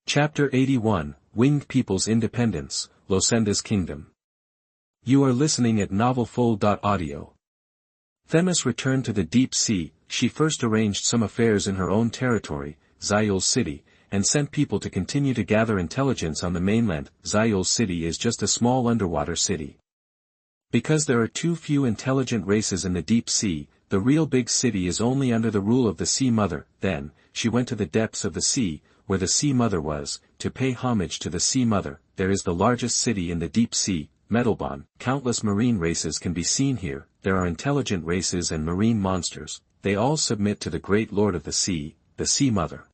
Chapter 81, Winged People's Independence, Losendas Kingdom. You are listening at novelfold.audio. Themis returned to the deep sea. She first arranged some affairs in her own territory, Xuanhuan's city, and sent people to continue to gather intelligence on the mainland. Xuanhuan's city is just a small underwater city. Because there are too few intelligent races in the deep sea, the real big city is only under the rule of the Sea Mother. Then, she went to the depths of the sea, where the Sea Mother was, to pay homage to the Sea Mother. There is the largest city in the deep sea, Millennium. Countless marine races can be seen here. There are intelligent races and marine monsters. They all submit to the great Lord of the Sea, the Sea Mother.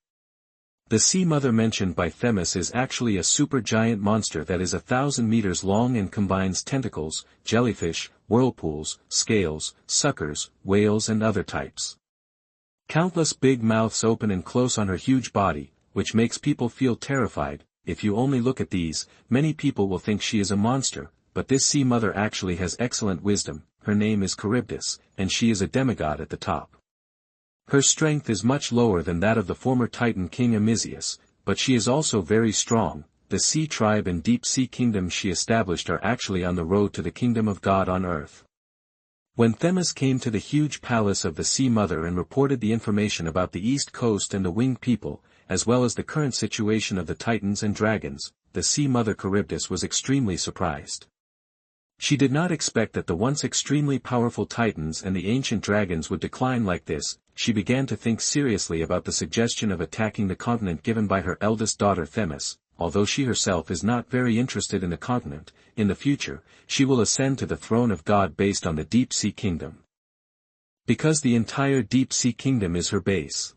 The Sea Mother mentioned by Themis is actually a supergiant monster that is 1,000 meters long and combines tentacles, jellyfish, whirlpools, scales, suckers, whales and other types. Countless big mouths open and close on her huge body, which makes people feel terrified. If you only look at these, many people will think she is a monster, but this Sea Mother actually has excellent wisdom. Her name is Charybdis, and she is a demigod at the top. Her strength is much lower than that of the former Titan King Amisius, but she is also very strong. The Sea Tribe and Deep Sea Kingdom she established are actually on the road to the Kingdom of God on Earth. When Themis came to the huge palace of the Sea Mother and reported the information about the East Coast and the Winged People, as well as the current situation of the Titans and Dragons, the Sea Mother Charybdis was extremely surprised. She did not expect that the once extremely powerful Titans and the ancient dragons would decline like this. She began to think seriously about the suggestion of attacking the continent given by her eldest daughter Themis. Although she herself is not very interested in the continent, in the future, she will ascend to the throne of God based on the Deep Sea Kingdom. Because the entire Deep Sea Kingdom is her base.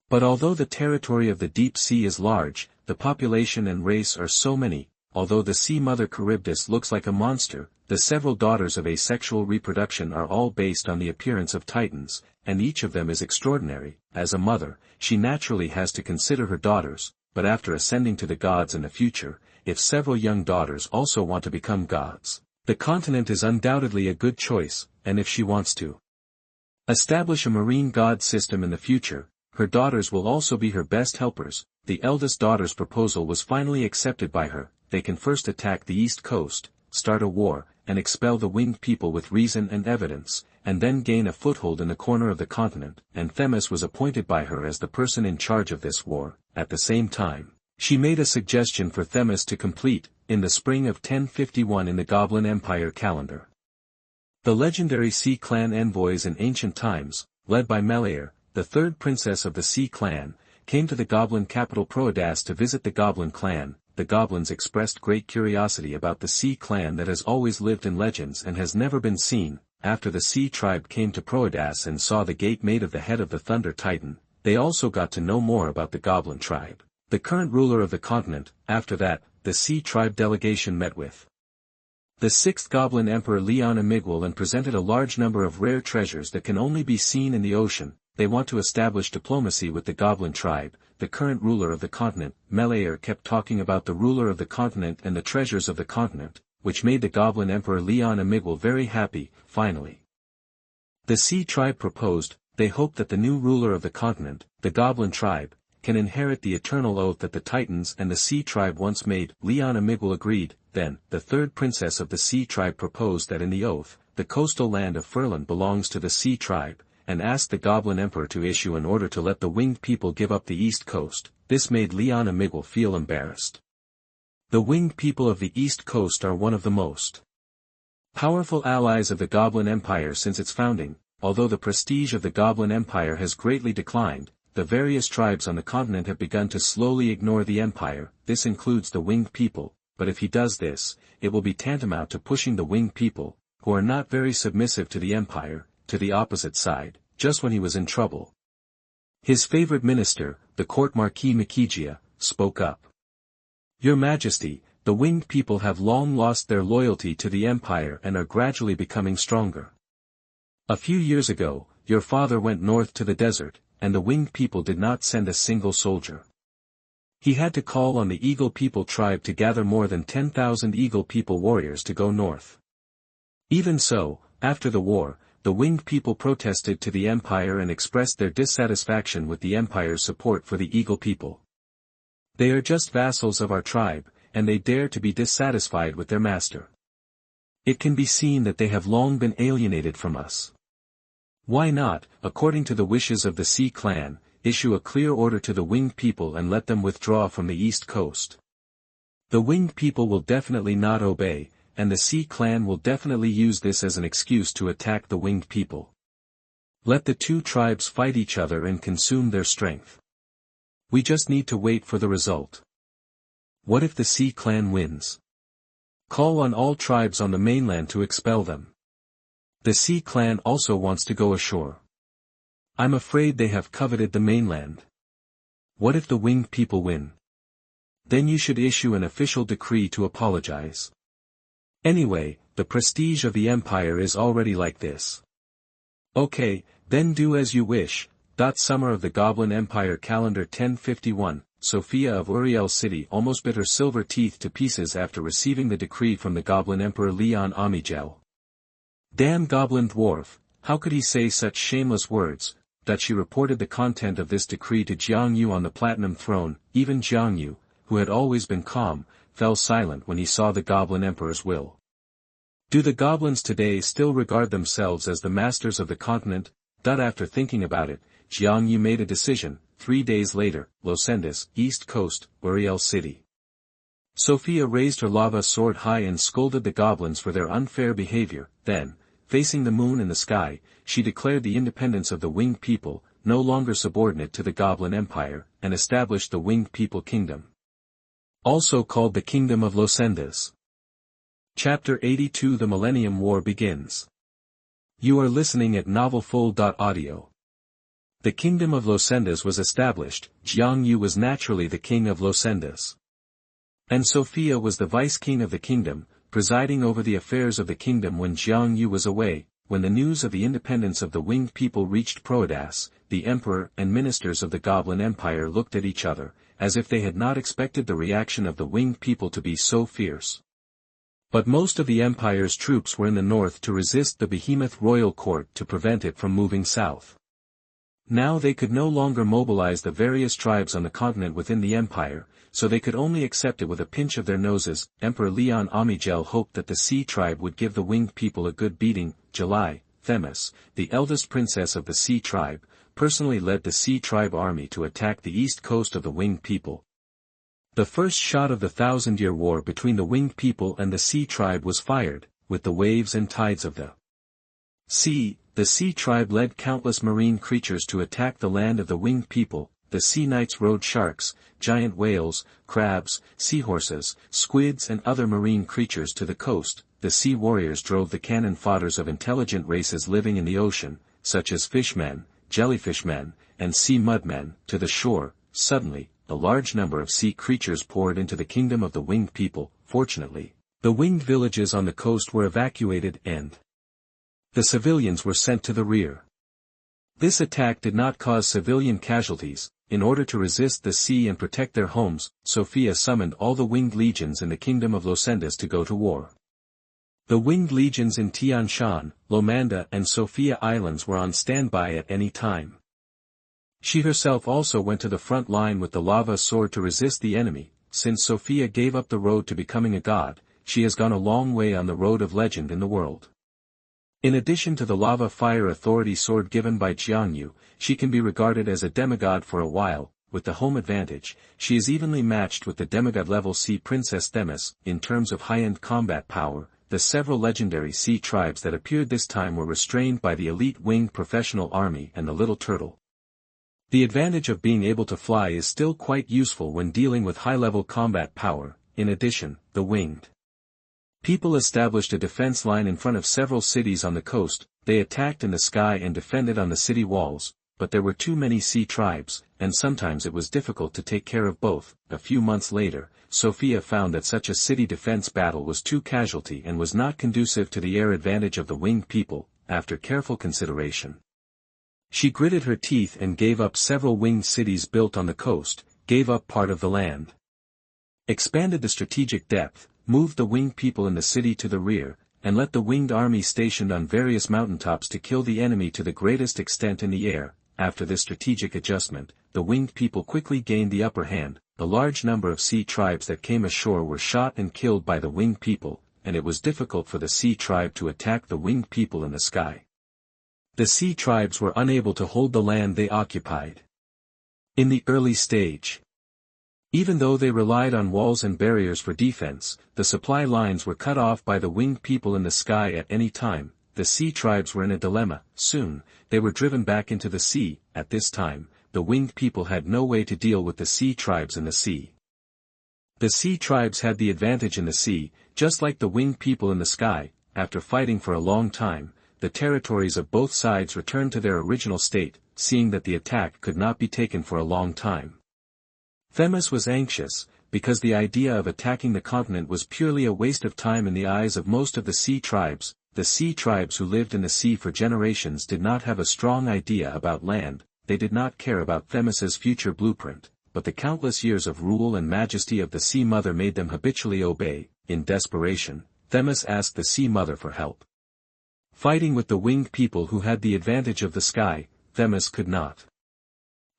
But although the territory of the Deep Sea is large, the population and race are so many. Although the Sea Mother Charybdis looks like a monster, the several daughters of asexual reproduction are all based on the appearance of Titans, and each of them is extraordinary. As a mother, she naturally has to consider her daughters, but after ascending to the gods in the future, if several young daughters also want to become gods, the continent is undoubtedly a good choice. And if she wants to establish a marine god system in the future, her daughters will also be her best helpers. The eldest daughter's proposal was finally accepted by her. They can first attack the East Coast, start a war, and expel the Winged People with reason and evidence, and then gain a foothold in the corner of the continent. And Themis was appointed by her as the person in charge of this war. At the same time, she made a suggestion for Themis to complete, in the spring of 1051 in the Goblin Empire calendar. The legendary Sea Clan envoys in ancient times, led by Maleprotagonist, the third princess of the Sea Clan, came to the Goblin capital Proedas to visit the Goblin clan. The goblins expressed great curiosity about the Sea Clan that has always lived in legends and has never been seen. After the Sea Tribe came to Proedas and saw the gate made of the head of the Thunder Titan, they also got to know more about the Goblin Tribe, the current ruler of the continent. After that, the Sea Tribe delegation met with the 6th Goblin Emperor Leon Amiguel and presented a large number of rare treasures that can only be seen in the ocean. They want to establish diplomacy with the Goblin Tribe, the current ruler of the continent. Maleprotagonist kept talking about the ruler of the continent and the treasures of the continent, which made the Goblin Emperor Leon Amiguel very happy. Finally, the Sea Tribe proposed. They hoped that the new ruler of the continent, the Goblin Tribe, can inherit the eternal oath that the Titans and the Sea Tribe once made. Leon Amiguel agreed. Then, the third princess of the Sea Tribe proposed that in the oath, the coastal land of Furlan belongs to the Sea Tribe, and asked the Goblin Emperor to issue an order to let the Winged People give up the East Coast. This made Leon Amiguel feel embarrassed. The Winged People of the East Coast are one of the most powerful allies of the Goblin Empire since its founding. Although the prestige of the Goblin Empire has greatly declined, the various tribes on the continent have begun to slowly ignore the Empire. This includes the Winged People, but if he does this, it will be tantamount to pushing the Winged People, who are not very submissive to the Empire, to the opposite side. Just when he was in trouble, his favorite minister, the court Marquis Mikigia, spoke up. Your Majesty, the Winged People have long lost their loyalty to the Empire and are gradually becoming stronger. A few years ago, your father went north to the desert, and the Winged People did not send a single soldier. He had to call on the Eagle People tribe to gather more than 10,000 Eagle People warriors to go north. Even so, after the war, the Winged People protested to the Empire and expressed their dissatisfaction with the Empire's support for the Eagle People. They are just vassals of our tribe, and they dare to be dissatisfied with their master. It can be seen that they have long been alienated from us. Why not, according to the wishes of the Sea clan, issue a clear order to the winged people and let them withdraw from the east coast? The winged people will definitely not obey, and the Sea clan will definitely use this as an excuse to attack the winged people. Let the two tribes fight each other and consume their strength. We just need to wait for the result. What if the Sea clan wins? Call on all tribes on the mainland to expel them. The Sea clan also wants to go ashore. I'm afraid they have coveted the mainland. What if the winged people win? Then you should issue an official decree to apologize. Anyway, the prestige of the empire is already like this. Okay, then do as you wish. Summer of the Goblin Empire calendar 1051, Sophia of Uriel City almost bit her silver teeth to pieces after receiving the decree from the Goblin Emperor Leon Amigel. Damn Goblin Dwarf, how could he say such shameless words? She reported the content of this decree to Jiang You on the Platinum Throne. Even Jiang You, who had always been calm, fell silent when he saw the Goblin Emperor's will. Do the goblins today still regard themselves as the masters of the continent? After thinking about it, Jiang You made a decision. 3 days later, Losendas, East Coast, Uriel City. Sophia raised her lava sword high and scolded the goblins for their unfair behavior. Then, facing the moon in the sky, she declared the independence of the winged people, no longer subordinate to the Goblin Empire, and established the Winged People Kingdom. Also called the Kingdom of Losendas. Chapter 82 The Millennium War begins. You are listening at novelfull.audio. The Kingdom of Losendas was established. Jiang You was naturally the king of Losendas. And Sophia was the vice-king of the kingdom, presiding over the affairs of the kingdom when Jiang You was away. When the news of the independence of the winged people reached Proedas, the emperor and ministers of the Goblin Empire looked at each other, as if they had not expected the reaction of the winged people to be so fierce. But most of the empire's troops were in the north to resist the behemoth royal court to prevent it from moving south. Now they could no longer mobilize the various tribes on the continent within the empire, so they could only accept it with a pinch of their noses. Emperor Leon Amigel hoped that the Sea tribe would give the winged people a good beating. July, Themis, the eldest princess of the Sea tribe, personally led the Sea tribe army to attack the east coast of the winged people. The first shot of the 1,000-year war between the winged people and the Sea tribe was fired, with the waves and tides of the sea. The Sea tribe led countless marine creatures to attack the land of the winged people. The Sea Knights rode sharks, giant whales, crabs, seahorses, squids and other marine creatures to the coast. The Sea Warriors drove the cannon fodders of intelligent races living in the ocean, such as fishmen, jellyfishmen, and sea mudmen, to the shore. Suddenly, a large number of sea creatures poured into the kingdom of the winged people. Fortunately, the winged villages on the coast were evacuated and the civilians were sent to the rear. This attack did not cause civilian casualties. In order to resist the sea and protect their homes, Sophia summoned all the winged legions in the kingdom of Losendas to go to war. The winged legions in Tian Shan, Lomanda and Sophia Islands were on standby at any time. She herself also went to the front line with the lava sword to resist the enemy. Since Sophia gave up the road to becoming a god, she has gone a long way on the road of legend in the world. In addition to the lava fire authority sword given by Jiang You, she can be regarded as a demigod for a while. With the home advantage, she is evenly matched with the demigod-level Sea Princess Themis. In terms of high-end combat power, the several legendary sea tribes that appeared this time were restrained by the elite winged professional army and the little turtle. The advantage of being able to fly is still quite useful when dealing with high-level combat power. In addition, the winged people established a defense line in front of several cities on the coast. They attacked in the sky and defended on the city walls, but there were too many sea tribes, and sometimes it was difficult to take care of both. A few months later, Sophia found that such a city defense battle was too casualty and was not conducive to the air advantage of the winged people. After careful consideration, she gritted her teeth and gave up several winged cities built on the coast, gave up part of the land, expanded the strategic depth, moved the winged people in the city to the rear, and let the winged army stationed on various mountaintops to kill the enemy to the greatest extent in the air. After this strategic adjustment, the winged people quickly gained the upper hand. the large number of sea tribes that came ashore were shot and killed by the winged people, and it was difficult for the sea tribe to attack the winged people in the sky. The sea tribes were unable to hold the land they occupied. In the early stage, even though they relied on walls and barriers for defense, the supply lines were cut off by the winged people in the sky at any time. The sea tribes were in a dilemma. Soon, they were driven back into the sea. At this time, the winged people had no way to deal with the sea tribes in the sea. The sea tribes had the advantage in the sea, just like the winged people in the sky. After fighting for a long time, the territories of both sides returned to their original state, seeing that the attack could not be taken for a long time. Themis was anxious, because the idea of attacking the continent was purely a waste of time in the eyes of most of the sea tribes. The sea tribes who lived in the sea for generations did not have a strong idea about land. They did not care about Themis's future blueprint, but the countless years of rule and majesty of the Sea Mother made them habitually obey. In desperation, Themis asked the Sea Mother for help. Fighting with the winged people who had the advantage of the sky, Themis could not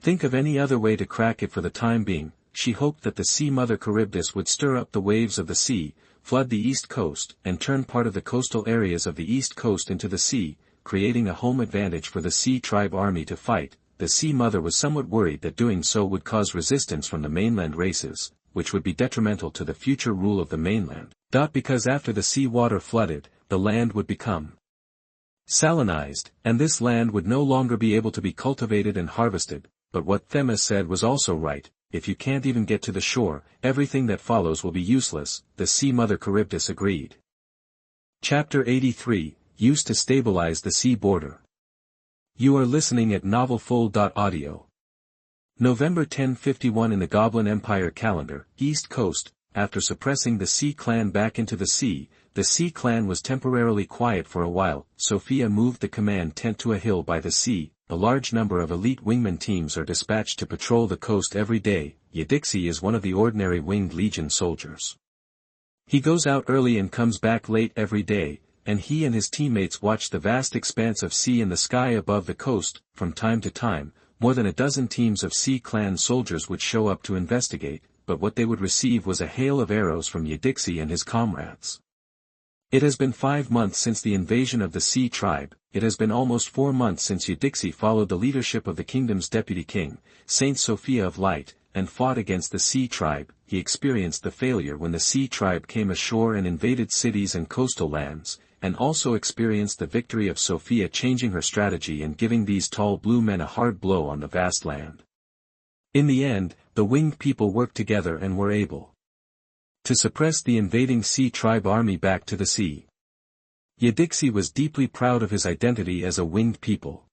think of any other way to crack it for the time being. She hoped that the Sea Mother Charybdis would stir up the waves of the sea, flood the east coast, and turn part of the coastal areas of the east coast into the sea, creating a home advantage for the Sea Tribe army to fight. The Sea Mother was somewhat worried that doing so would cause resistance from the mainland races, which would be detrimental to the future rule of the mainland. Because after the sea water flooded, the land would become salinized, and this land would no longer be able to be cultivated and harvested. But what Themis said was also right: if you can't even get to the shore, everything that follows will be useless. The Sea Mother Charybdis agreed. Chapter 83, Used to Stabilize the Sea Border. You are listening at novelfull.audio. November 1051 in the Goblin Empire calendar, East Coast. After suppressing the Sea Clan back into the sea, the Sea Clan was temporarily quiet for a while. Sophia moved the command tent to a hill by the sea. A large number of elite wingman teams are dispatched to patrol the coast every day. Eudyxie is one of the ordinary winged legion soldiers. He goes out early and comes back late every day, and he and his teammates watch the vast expanse of sea in the sky above the coast. From time to time, more than a dozen teams of Sea Clan soldiers would show up to investigate, but what they would receive was a hail of arrows from Eudyxie and his comrades. It has been 5 months since the invasion of the Sea Tribe. It has been almost 4 months since Eudyxie followed the leadership of the kingdom's deputy king, Saint Sophia of Light, and fought against the Sea Tribe. He experienced the failure when the Sea Tribe came ashore and invaded cities and coastal lands, and also experienced the victory of Sophia changing her strategy and giving these tall blue men a hard blow on the vast land. In the end, the winged people worked together and were able to suppress the invading Sea Tribe army back to the sea. Eudyxie was deeply proud of his identity as a winged people.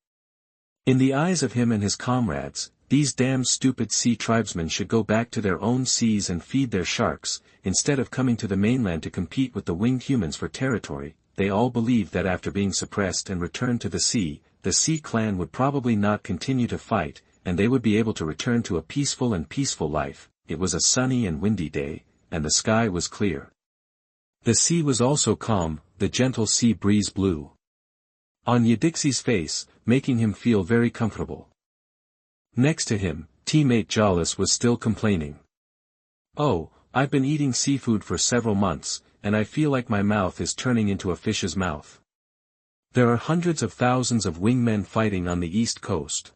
In the eyes of him and his comrades, these damn stupid sea tribesmen should go back to their own seas and feed their sharks, instead of coming to the mainland to compete with the winged humans for territory. They all believed that after being suppressed and returned to the Sea Clan would probably not continue to fight, and they would be able to return to a peaceful life. It was a sunny and windy day, and the sky was clear. The sea was also calm, the gentle sea breeze blew on Eudyxie's face, making him feel very comfortable. Next to him, teammate Jollis was still complaining. "Oh, I've been eating seafood for several months, and I feel like my mouth is turning into a fish's mouth. There are hundreds of thousands of wingmen fighting on the east coast.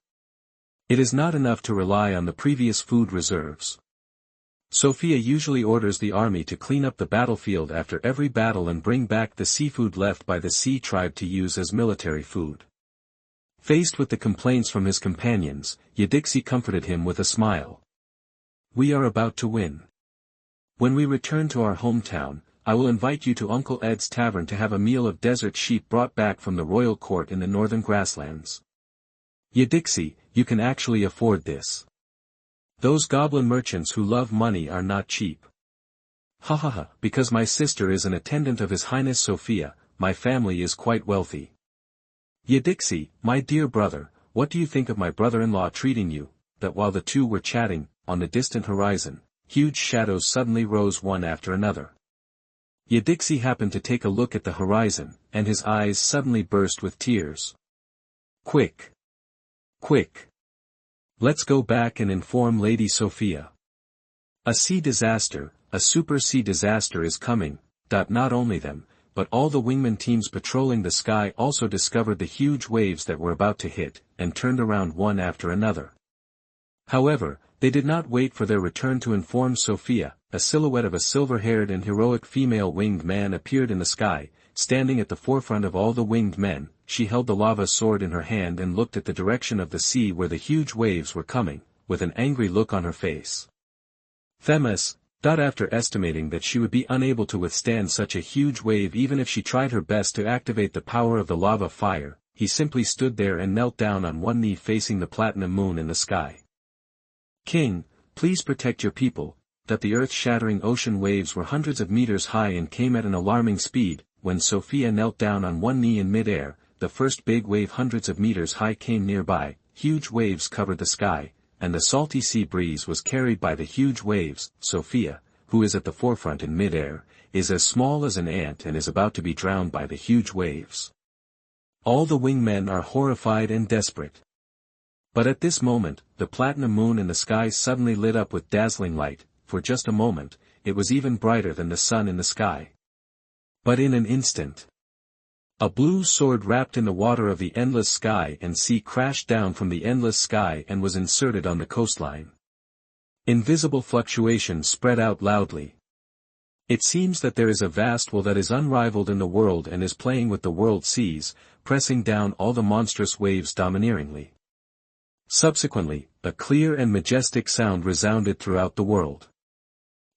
It is not enough to rely on the previous food reserves. Sophia usually orders the army to clean up the battlefield after every battle and bring back the seafood left by the Sea Tribe to use as military food." Faced with the complaints from his companions, Eudyxie comforted him with a smile. "We are about to win. When we return to our hometown, I will invite you to Uncle Ed's tavern to have a meal of desert sheep brought back from the royal court in the northern grasslands. Eudyxie, you can actually afford this. Those goblin merchants who love money are not cheap. Ha ha ha, because my sister is an attendant of His Highness Sophia, my family is quite wealthy. Eudyxie, my dear brother, what do you think of my brother-in-law treating you?" That while the two were chatting, on the distant horizon, huge shadows suddenly rose one after another. Eudyxie happened to take a look at the horizon, and his eyes suddenly burst with tears. "Quick! Quick! Let's go back and inform Lady Sophia." A sea disaster, a super sea disaster is coming. Not only them, but all the wingman teams patrolling the sky also discovered the huge waves that were about to hit, and turned around one after another. However, they did not wait for their return to inform Sophia. A silhouette of a silver-haired and heroic female winged man appeared in the sky, standing at the forefront of all the winged men. She held the lava sword in her hand and looked at the direction of the sea where the huge waves were coming, with an angry look on her face. Themis, after estimating that she would be unable to withstand such a huge wave even if she tried her best to activate the power of the lava fire, he simply stood there and knelt down on one knee facing the platinum moon in the sky. King, please protect your people. The earth-shattering ocean waves were hundreds of meters high and came at an alarming speed. When Sophia knelt down on one knee in mid-air, the first big wave hundreds of meters high came nearby. Huge waves covered the sky, and the salty sea breeze was carried by the huge waves. Sophia, who is at the forefront in mid-air, is as small as an ant and is about to be drowned by the huge waves. All the wingmen are horrified and desperate. But at this moment, the platinum moon in the sky suddenly lit up with dazzling light. For just a moment, it was even brighter than the sun in the sky. But in an instant, a blue sword wrapped in the water of the endless sky and sea crashed down from the endless sky and was inserted on the coastline. Invisible fluctuation spread out loudly. It seems that there is a vast will that is unrivaled in the world and is playing with the world seas, pressing down all the monstrous waves domineeringly. Subsequently, a clear and majestic sound resounded throughout the world.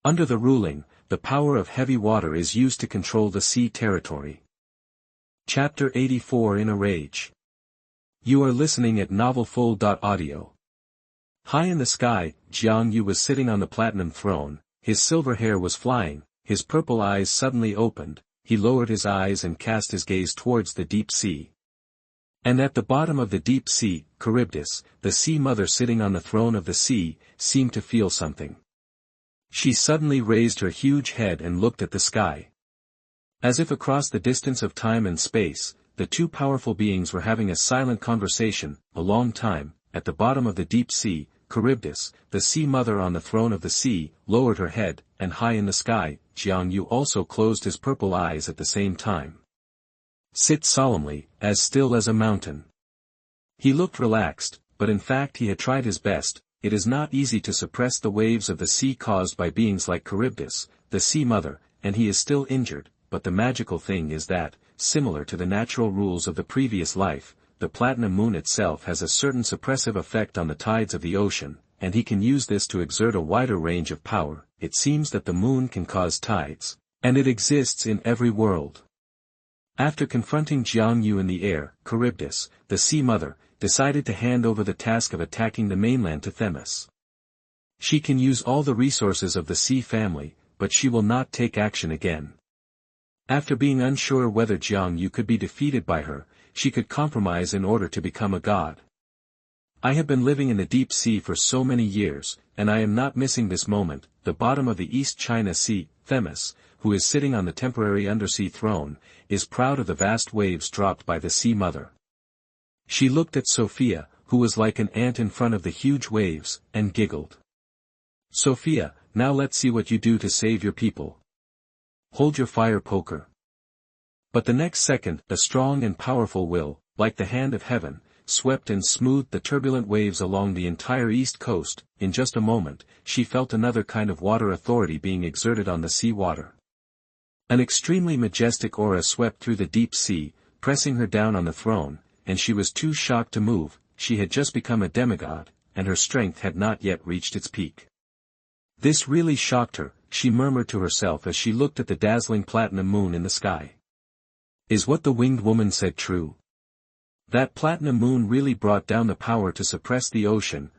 Under the ruling, the power of heavy water is used to control the sea territory. Chapter 84 In a Rage. You are listening at novelfull.audio. High in the sky, Jiang You was sitting on the platinum throne, his silver hair was flying, his purple eyes suddenly opened, he lowered his eyes and cast his gaze towards the deep sea. And at the bottom of the deep sea, Charybdis, the sea mother sitting on the throne of the sea, seemed to feel something. She suddenly raised her huge head and looked at the sky. As if across the distance of time and space, the two powerful beings were having a silent conversation. A long time, at the bottom of the deep sea, Charybdis, the sea mother on the throne of the sea, lowered her head, and high in the sky, Jiang You also closed his purple eyes at the same time. Sit solemnly, as still as a mountain. He looked relaxed, but in fact he had tried his best. It is not easy to suppress the waves of the sea caused by beings like Charybdis, the sea mother, and he is still injured, but the magical thing is that, similar to the natural rules of the previous life, the platinum moon itself has a certain suppressive effect on the tides of the ocean, and he can use this to exert a wider range of power. It seems that the moon can cause tides, and it exists in every world. After confronting Jiang You in the air, Charybdis, the sea mother, decided to hand over the task of attacking the mainland to Themis. She can use all the resources of the sea family, but she will not take action again. After being unsure whether Jiang You could be defeated by her, she could compromise in order to become a god. I have been living in the deep sea for so many years, and I am not missing this moment. The bottom of the East China Sea, Themis, who is sitting on the temporary undersea throne, is proud of the vast waves dropped by the sea mother. She looked at Sophia, who was like an ant in front of the huge waves, and giggled. Sophia, now let's see what you do to save your people. Hold your fire poker. But the next second, a strong and powerful will, like the hand of heaven, swept and smoothed the turbulent waves along the entire east coast. In just a moment, she felt another kind of water authority being exerted on the sea water. An extremely majestic aura swept through the deep sea, pressing her down on the throne, and she was too shocked to move. She had just become a demigod, and her strength had not yet reached its peak. This really shocked her, she murmured to herself as she looked at the dazzling platinum moon in the sky. Is what the winged woman said true? That platinum moon really brought down the power to suppress the ocean.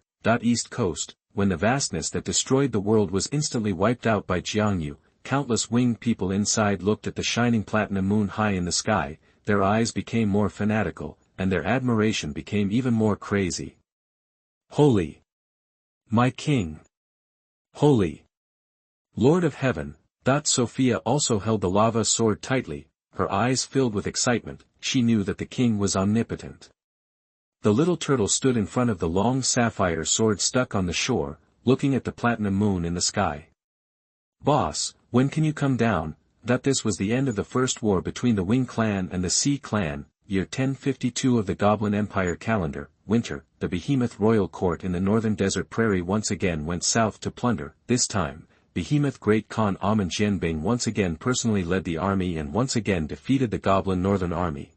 East coast, when the vastness that destroyed the world was instantly wiped out by Jiang You, countless winged people inside looked at the shining platinum moon high in the sky. Their eyes became more fanatical, and their admiration became even more crazy. Holy! My king! Holy! Lord of heaven! Sophia also held the lava sword tightly, her eyes filled with excitement. She knew that the king was omnipotent. The little turtle stood in front of the long sapphire sword stuck on the shore, looking at the platinum moon in the sky. "Boss, when can you come down?" That this was the end of the first war between the Wing clan and the Sea clan, year 1052 of the Goblin Empire calendar, winter. The behemoth royal court in the northern desert prairie once again went south to plunder. This time, behemoth Great Khan Amen Jianbing once again personally led the army and once again defeated the Goblin Northern Army.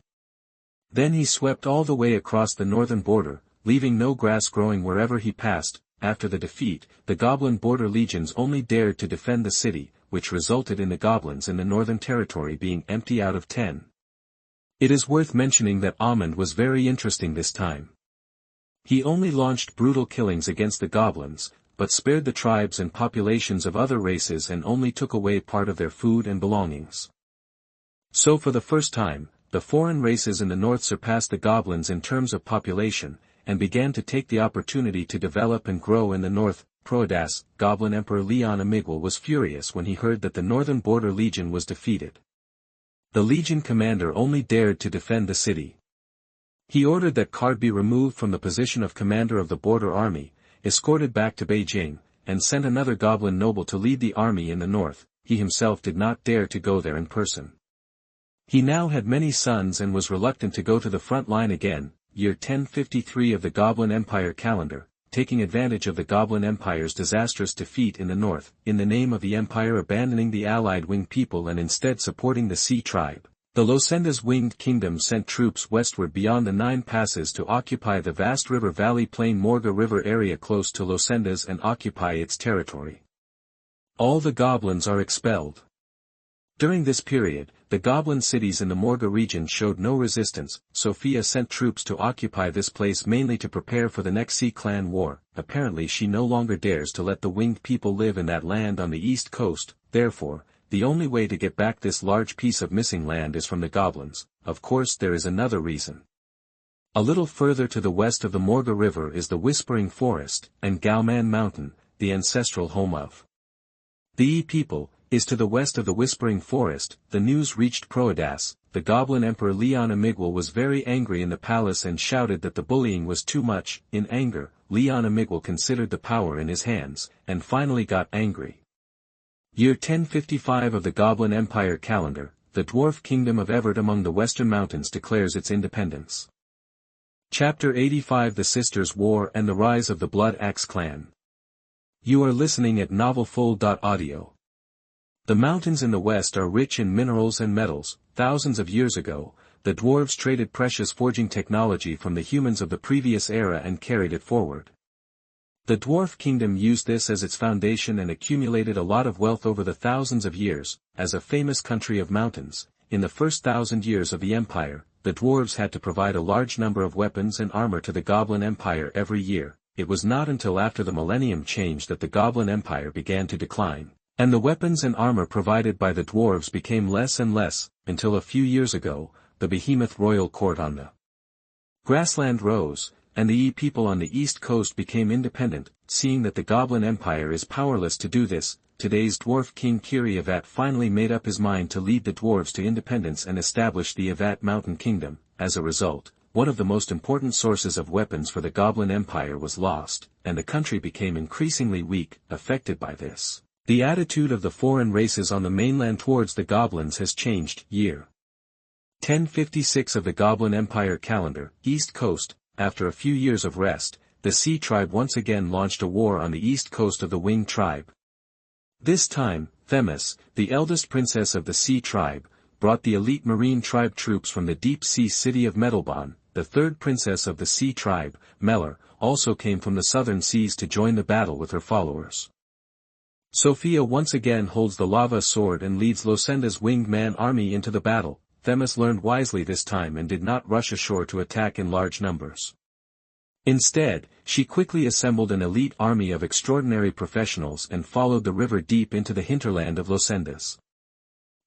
Then he swept all the way across the northern border, leaving no grass growing wherever he passed. After the defeat, the Goblin border legions only dared to defend the city, which resulted in the goblins in the northern territory being empty out of 10. It is worth mentioning that Amand was very interesting this time. He only launched brutal killings against the goblins, but spared the tribes and populations of other races and only took away part of their food and belongings. So for the first time, the foreign races in the north surpassed the goblins in terms of population, and began to take the opportunity to develop and grow in the north. Proedas, Goblin Emperor Leon Amigwal was furious when he heard that the Northern Border Legion was defeated. The Legion commander only dared to defend the city. He ordered that Card be removed from the position of commander of the border army, escorted back to Beijing, and sent another goblin noble to lead the army in the north. He himself did not dare to go there in person. He now had many sons and was reluctant to go to the front line again. Year 1053 of the Goblin Empire calendar, taking advantage of the Goblin Empire's disastrous defeat in the north, in the name of the empire abandoning the allied Wing people and instead supporting the Sea tribe, the Losendas Winged Kingdom sent troops westward beyond the 9 passes to occupy the vast river valley plain Morga River area close to Losendas and occupy its territory. All the goblins are expelled. During this period, the goblin cities in the Morga region showed no resistance. Sophia sent troops to occupy this place mainly to prepare for the next Sea clan war. Apparently she no longer dares to let the winged people live in that land on the east coast, therefore, the only way to get back this large piece of missing land is from the goblins. Of course there is another reason. A little further to the west of the Morga River is the Whispering Forest, and Gaoman Mountain, the ancestral home of the Yi people, is to the west of the Whispering Forest. The news reached Proedas. The Goblin Emperor Leon Amigwal was very angry in the palace and shouted that the bullying was too much. In anger, Leon Amigwal considered the power in his hands, and finally got angry. Year 1055 of the Goblin Empire calendar, the dwarf kingdom of Everett among the western mountains declares its independence. Chapter 85 The Sisters' War and the Rise of the Blood Axe Clan. You are listening at novelfull.audio. The mountains in the west are rich in minerals and metals. Thousands of years ago, the dwarves traded precious forging technology from the humans of the previous era and carried it forward. The dwarf kingdom used this as its foundation and accumulated a lot of wealth over the thousands of years. As a famous country of mountains, in the first 1,000 years of the empire, the dwarves had to provide a large number of weapons and armor to the Goblin Empire every year. It was not until after the Millennium change that the Goblin Empire began to decline, and the weapons and armor provided by the dwarves became less and less, until a few years ago, the behemoth royal court on the grassland rose, and the Yi people on the east coast became independent. Seeing that the Goblin Empire is powerless to do this, today's dwarf king Kiri Avat finally made up his mind to lead the dwarves to independence and establish the Avat Mountain Kingdom. As a result, one of the most important sources of weapons for the Goblin Empire was lost, and the country became increasingly weak. Affected by this, the attitude of the foreign races on the mainland towards the goblins has changed. Year 1056 of the Goblin Empire calendar, East Coast. After a few years of rest, the Sea tribe once again launched a war on the east coast of the Wing tribe. This time, Themis, the eldest princess of the Sea tribe, brought the elite marine tribe troops from the deep-sea city of Metalbon. The third princess of the Sea tribe, Meller, also came from the southern seas to join the battle with her followers. Sophia once again holds the lava sword and leads Losenda's winged man army into the battle. Themis learned wisely this time and did not rush ashore to attack in large numbers. Instead, she quickly assembled an elite army of extraordinary professionals and followed the river deep into the hinterland of Losendas.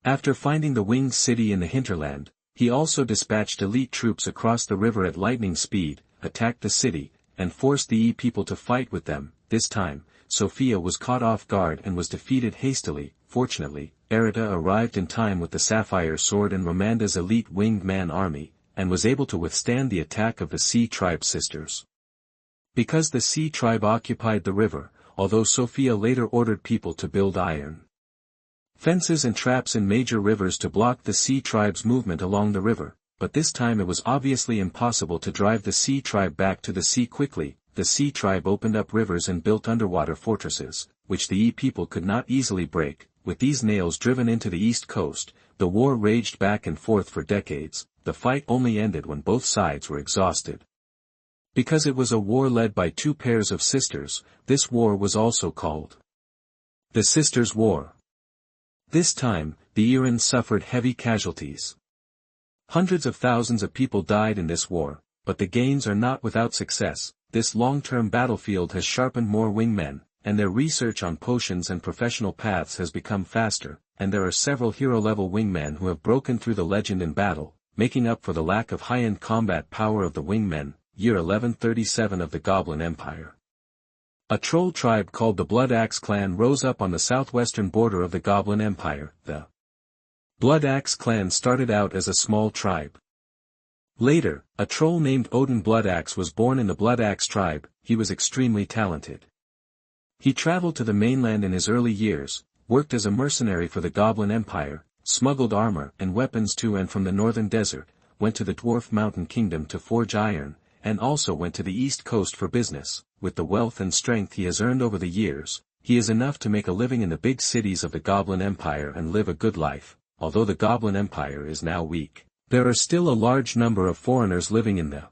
After finding the winged city in the hinterland, he also dispatched elite troops across the river at lightning speed, attacked the city, and forced the Yi people to fight with them. This time, Sophia was caught off guard and was defeated hastily. Fortunately, Erita arrived in time with the Sapphire Sword and Romanda's elite winged man army, and was able to withstand the attack of the Sea tribe sisters. Because the Sea tribe occupied the river, although Sophia later ordered people to build iron fences and traps in major rivers to block the Sea tribe's movement along the river, but this time it was obviously impossible to drive the Sea tribe back to the sea quickly. The Sea tribe opened up rivers and built underwater fortresses, which the Yi people could not easily break. With these nails driven into the east coast, the war raged back and forth for decades. The fight only ended when both sides were exhausted. Because it was a war led by two pairs of sisters, this war was also called the Sisters' War. This time, the Irans suffered heavy casualties. Hundreds of thousands of people died in this war, but the gains are not without success. This long-term battlefield has sharpened more wingmen, and their research on potions and professional paths has become faster, and there are several hero-level wingmen who have broken through the legend in battle, making up for the lack of high-end combat power of the wingmen. Year 1137 of the Goblin Empire. A troll tribe called the Blood Axe clan rose up on the southwestern border of the Goblin Empire. The Blood Axe clan started out as a small tribe. Later, a troll named Odin Bloodaxe was born in the Blood Axe tribe. He was extremely talented. He traveled to the mainland in his early years, worked as a mercenary for the Goblin Empire, smuggled armor and weapons to and from the northern desert, went to the Dwarf Mountain Kingdom to forge iron, and also went to the east coast for business. With the wealth and strength he has earned over the years, he is enough to make a living in the big cities of the Goblin Empire and live a good life. Although the Goblin Empire is now weak, there are still a large number of foreigners living in the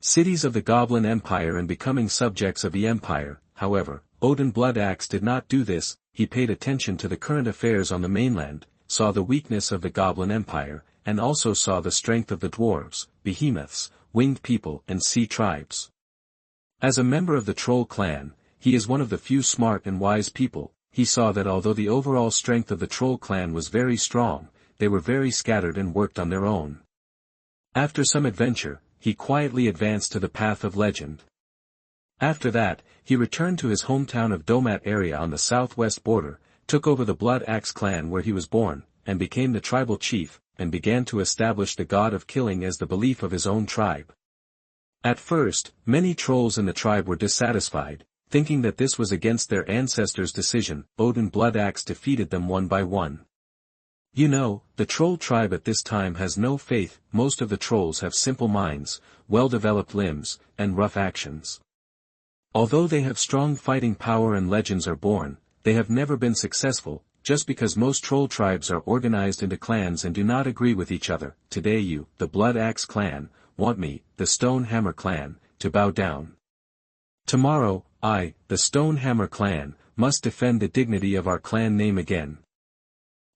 cities of the Goblin Empire and becoming subjects of the Empire. However, Odin Bloodaxe did not do this. He paid attention to the current affairs on the mainland, saw the weakness of the Goblin Empire, and also saw the strength of the dwarves, behemoths, winged people and sea tribes. As a member of the Troll clan, he is one of the few smart and wise people. He saw that although the overall strength of the Troll clan was very strong, they were very scattered and worked on their own. After some adventure, he quietly advanced to the path of legend. After that, he returned to his hometown of Domat area on the southwest border, took over the Blood Axe clan where he was born, and became the tribal chief, and began to establish the god of killing as the belief of his own tribe. At first, many trolls in the tribe were dissatisfied, thinking that this was against their ancestors' decision. Odin Bloodaxe defeated them one by one. You know, the troll tribe at this time has no faith. Most of the trolls have simple minds, well-developed limbs, and rough actions. Although they have strong fighting power and legends are born, they have never been successful, just because most troll tribes are organized into clans and do not agree with each other. Today you, the Blood Axe clan, want me, the Stone Hammer clan, to bow down. Tomorrow, I, the Stone Hammer clan, must defend the dignity of our clan name again.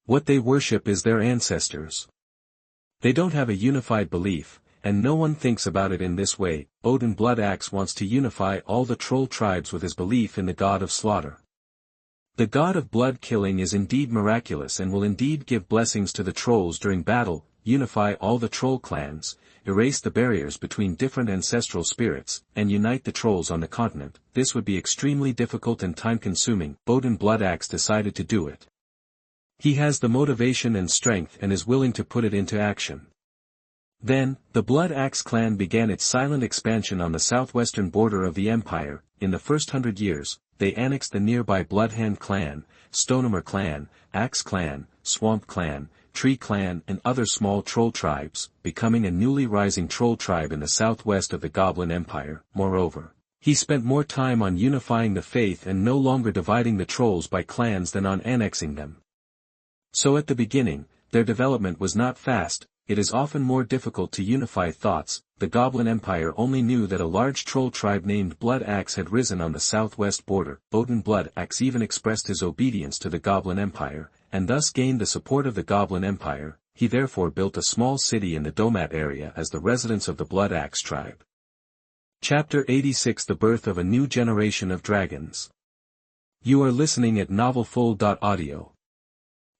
What they worship is their ancestors. They don't have a unified belief, and no one thinks about it in this way. Odin Bloodaxe wants to unify all the troll tribes with his belief in the god of slaughter. The god of blood killing is indeed miraculous and will indeed give blessings to the trolls during battle, unify all the troll clans, erase the barriers between different ancestral spirits, and unite the trolls on the continent. This would be extremely difficult and time-consuming. Odin Bloodaxe decided to do it. He has the motivation and strength and is willing to put it into action. Then, the Blood Axe clan began its silent expansion on the southwestern border of the empire. In the first 100 years, they annexed the nearby Bloodhand clan, Stonehammer clan, Axe clan, Swamp clan, Tree clan and other small troll tribes, becoming a newly rising troll tribe in the southwest of the Goblin Empire. Moreover, he spent more time on unifying the faith and no longer dividing the trolls by clans than on annexing them. So at the beginning, their development was not fast. It is often more difficult to unify thoughts. The Goblin Empire only knew that a large troll tribe named Blood Axe had risen on the southwest border. Odin Blood Axe even expressed his obedience to the Goblin Empire, and thus gained the support of the Goblin Empire. He therefore built a small city in the Domat area as the residence of the Blood Axe tribe. Chapter 86: The Birth of a New Generation of Dragons. You are listening at novelfull.audio.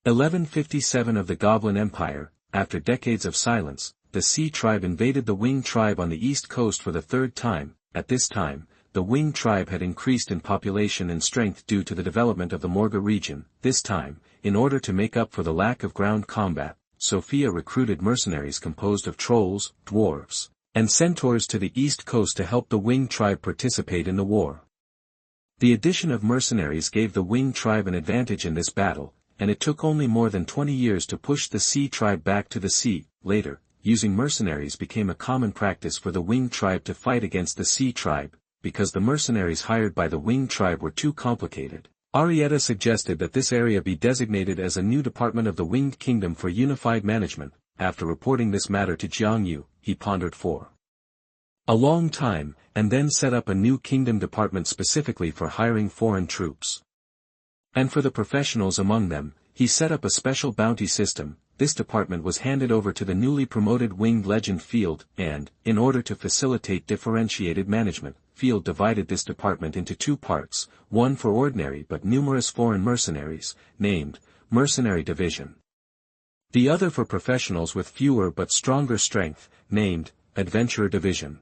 1157 of the Goblin Empire. After decades of silence, the Sea tribe invaded the Wing tribe on the east coast for the third time. At this time, the Wing tribe had increased in population and strength due to the development of the Morga region. This time, in order to make up for the lack of ground combat, Sophia recruited mercenaries composed of trolls, dwarves, and centaurs to the east coast to help the Wing tribe participate in the war. The addition of mercenaries gave the Winged tribe an advantage in this battle, and it took only more than 20 years to push the Sea tribe back to the sea. Later, using mercenaries became a common practice for the Winged tribe to fight against the Sea tribe, because the mercenaries hired by the Winged tribe were too complicated. Arietta suggested that this area be designated as a new department of the Winged Kingdom for unified management. After reporting this matter to Jiang You, he pondered for a long time, and then set up a new kingdom department specifically for hiring foreign troops. And for the professionals among them, he set up a special bounty system. This department was handed over to the newly promoted Winged Legend Field, and, in order to facilitate differentiated management, Field divided this department into two parts, one for ordinary but numerous foreign mercenaries, named Mercenary Division. The other for professionals with fewer but stronger strength, named Adventurer Division.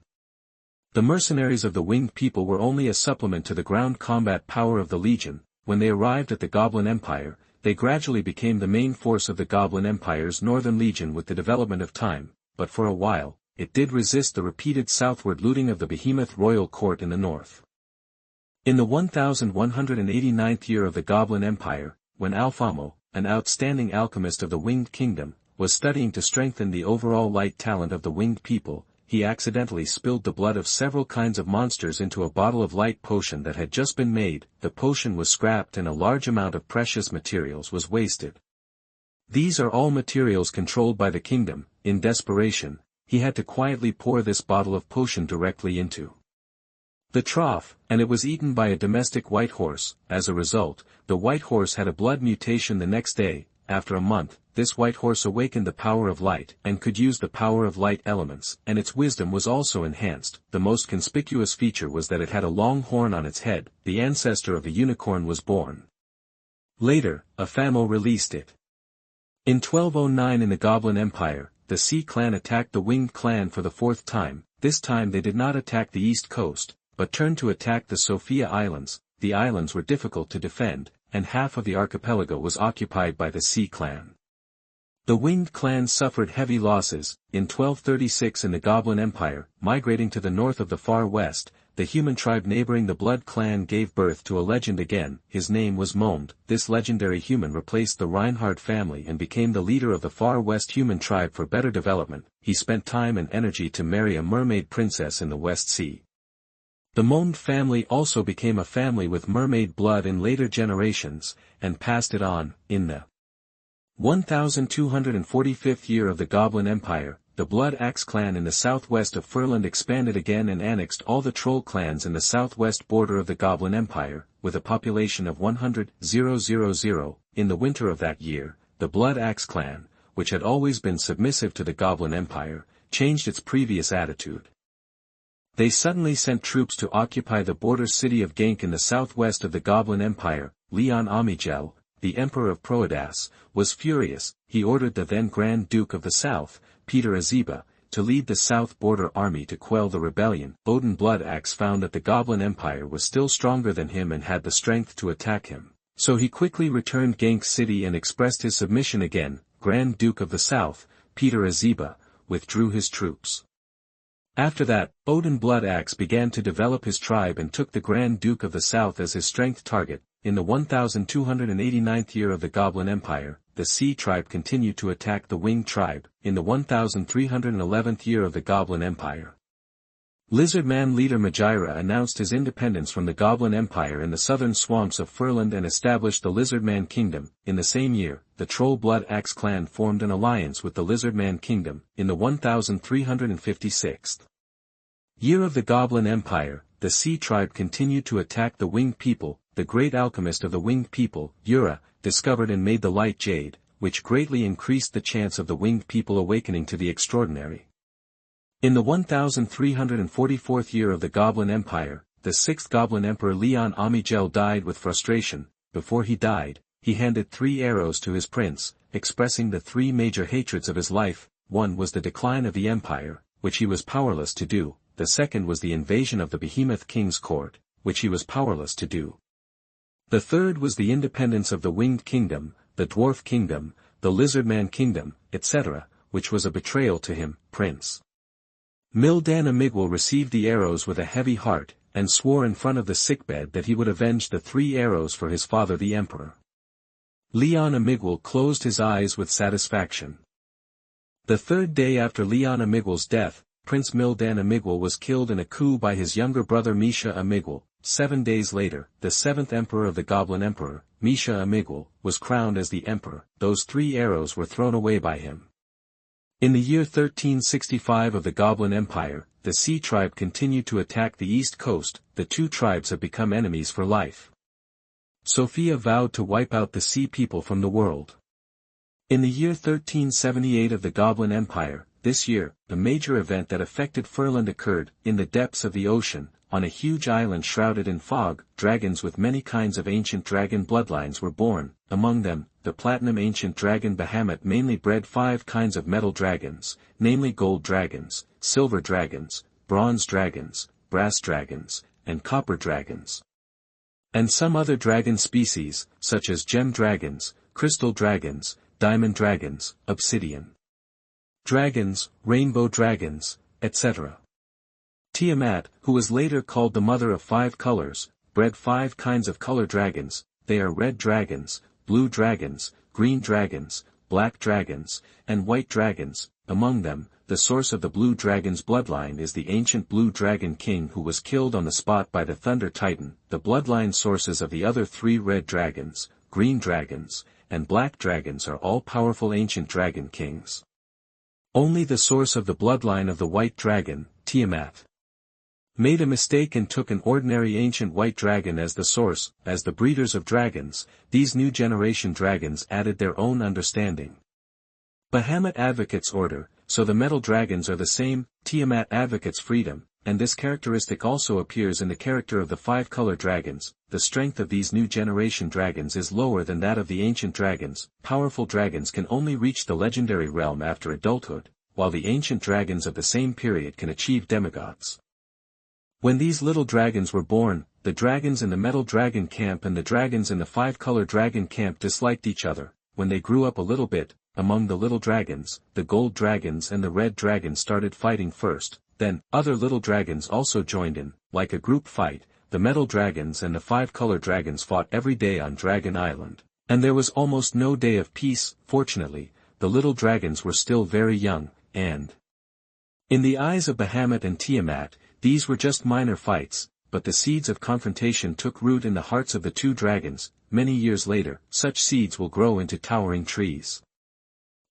The mercenaries of the Winged people were only a supplement to the ground combat power of the Legion. When they arrived at the Goblin Empire, they gradually became the main force of the Goblin Empire's Northern Legion with the development of time, but for a while, it did resist the repeated southward looting of the behemoth royal court in the north. In the 1189th year of the Goblin Empire, when Alfamo, an outstanding alchemist of the Winged Kingdom, was studying to strengthen the overall light talent of the Winged people, he accidentally spilled the blood of several kinds of monsters into a bottle of light potion that had just been made. The potion was scrapped and a large amount of precious materials was wasted. These are all materials controlled by the kingdom. In desperation, he had to quietly pour this bottle of potion directly into the trough, and it was eaten by a domestic white horse. As a result, the white horse had a blood mutation the next day. After a month, this white horse awakened the power of light and could use the power of light elements, and its wisdom was also enhanced. The most conspicuous feature was that it had a long horn on its head. The ancestor of the unicorn was born. Later, Afamo released it. In 1209 in the Goblin Empire, the Sea clan attacked the Winged clan for the fourth time. This time they did not attack the east coast, but turned to attack the Sophia Islands. The islands were difficult to defend, and half of the archipelago was occupied by the Sea clan. The Winged clan suffered heavy losses. In 1236 in the Goblin Empire, migrating to the north of the far west, the human tribe neighboring the Blood clan gave birth to a legend again. His name was Mond. This legendary human replaced the Reinhardt family and became the leader of the far west human tribe for better development. He spent time and energy to marry a mermaid princess in the West Sea. The Mond family also became a family with mermaid blood in later generations, and passed it on. In the 1245th year of the Goblin Empire, the Blood Axe clan in the southwest of Furland expanded again and annexed all the Troll clans in the southwest border of the Goblin Empire, with a population of 100,000. In the winter of that year, the Blood Axe clan, which had always been submissive to the Goblin Empire, changed its previous attitude. They suddenly sent troops to occupy the border city of Genk in the southwest of the Goblin Empire. Leon Amigel, the Emperor of Proedas, was furious. He ordered the then Grand Duke of the South, Peter Azeba, to lead the south border army to quell the rebellion. Odin Bloodaxe found that the Goblin Empire was still stronger than him and had the strength to attack him. So he quickly returned Genk city and expressed his submission again. Grand Duke of the South, Peter Azeba, withdrew his troops. After that, Odin Bloodaxe began to develop his tribe and took the Grand Duke of the South as his strength target. In the 1289th year of the Goblin Empire, the Sea tribe continued to attack the Winged tribe. In the 1311th year of the Goblin Empire, Lizardman leader Majira announced his independence from the Goblin Empire in the southern swamps of Furland and established the Lizardman Kingdom. In the same year, the Troll Blood Axe clan formed an alliance with the Lizardman Kingdom. In the 1356th year of the Goblin Empire, the Sea tribe continued to attack the Winged people. The great alchemist of the Winged people, Yura, discovered and made the light jade, which greatly increased the chance of the Winged people awakening to the extraordinary. In the 1344th year of the Goblin Empire, the sixth Goblin Emperor Leon Amigel died with frustration. Before he died, he handed 3 arrows to his prince, expressing the 3 major hatreds of his life. One was the decline of the empire, which he was powerless to do. The second was the invasion of the Behemoth King's court, which he was powerless to do. The third was the independence of the Winged Kingdom, the Dwarf Kingdom, the Lizardman Kingdom, etc., which was a betrayal to him. Prince Mildan Amigwal received the arrows with a heavy heart. and swore in front of the sickbed that he would avenge the 3 arrows for his father the emperor. Leon Amiguel closed his eyes with satisfaction. The 3rd day after Leon Amiguel's death, Prince Mildan Amiguel was killed in a coup by his younger brother Misha Amiguel. 7 days later, the 7th emperor of the Goblin Emperor, Misha Amiguel, was crowned as the emperor. Those 3 arrows were thrown away by him. In the year 1365 of the Goblin Empire, the Sea tribe continued to attack the east coast. The 2 tribes have become enemies for life. Sophia vowed to wipe out the Sea people from the world. In the year 1378 of the Goblin Empire, this year, a major event that affected Furland occurred. In the depths of the ocean, on a huge island shrouded in fog, dragons with many kinds of ancient dragon bloodlines were born. Among them, the platinum ancient dragon Bahamut mainly bred 5 kinds of metal dragons, namely gold dragons, silver dragons, bronze dragons, brass dragons, and copper dragons. And some other dragon species, such as gem dragons, crystal dragons, diamond dragons, obsidian dragons, rainbow dragons, etc. Tiamat, who was later called the Mother of 5 Colors, bred 5 kinds of color dragons. They are red dragons, blue dragons, green dragons, black dragons, and white dragons. Among them, the source of the blue dragon's bloodline is the ancient blue dragon king who was killed on the spot by the Thunder Titan. The bloodline sources of the other 3 red dragons, green dragons, and black dragons are all powerful ancient dragon kings. Only the source of the bloodline of the white dragon, Tiamat, made a mistake and took an ordinary ancient white dragon as the source. As the breeders of dragons, these new generation dragons added their own understanding. Bahamut advocates order, so the metal dragons are the same. Tiamat advocates freedom, and this characteristic also appears in the character of the 5-color dragons. The strength of these new generation dragons is lower than that of the ancient dragons. Powerful dragons can only reach the legendary realm after adulthood, while the ancient dragons of the same period can achieve demigods. When these little dragons were born, the dragons in the metal dragon camp and the dragons in the 5-color dragon camp disliked each other. When they grew up a little bit, among the little dragons, the gold dragons and the red dragons started fighting first. Then, other little dragons also joined in. Like a group fight, the metal dragons and the 5-color dragons fought every day on Dragon Island. And there was almost no day of peace. Fortunately, the little dragons were still very young, and in the eyes of Bahamut and Tiamat, these were just minor fights, but the seeds of confrontation took root in the hearts of the 2 dragons. Many years later, such seeds will grow into towering trees.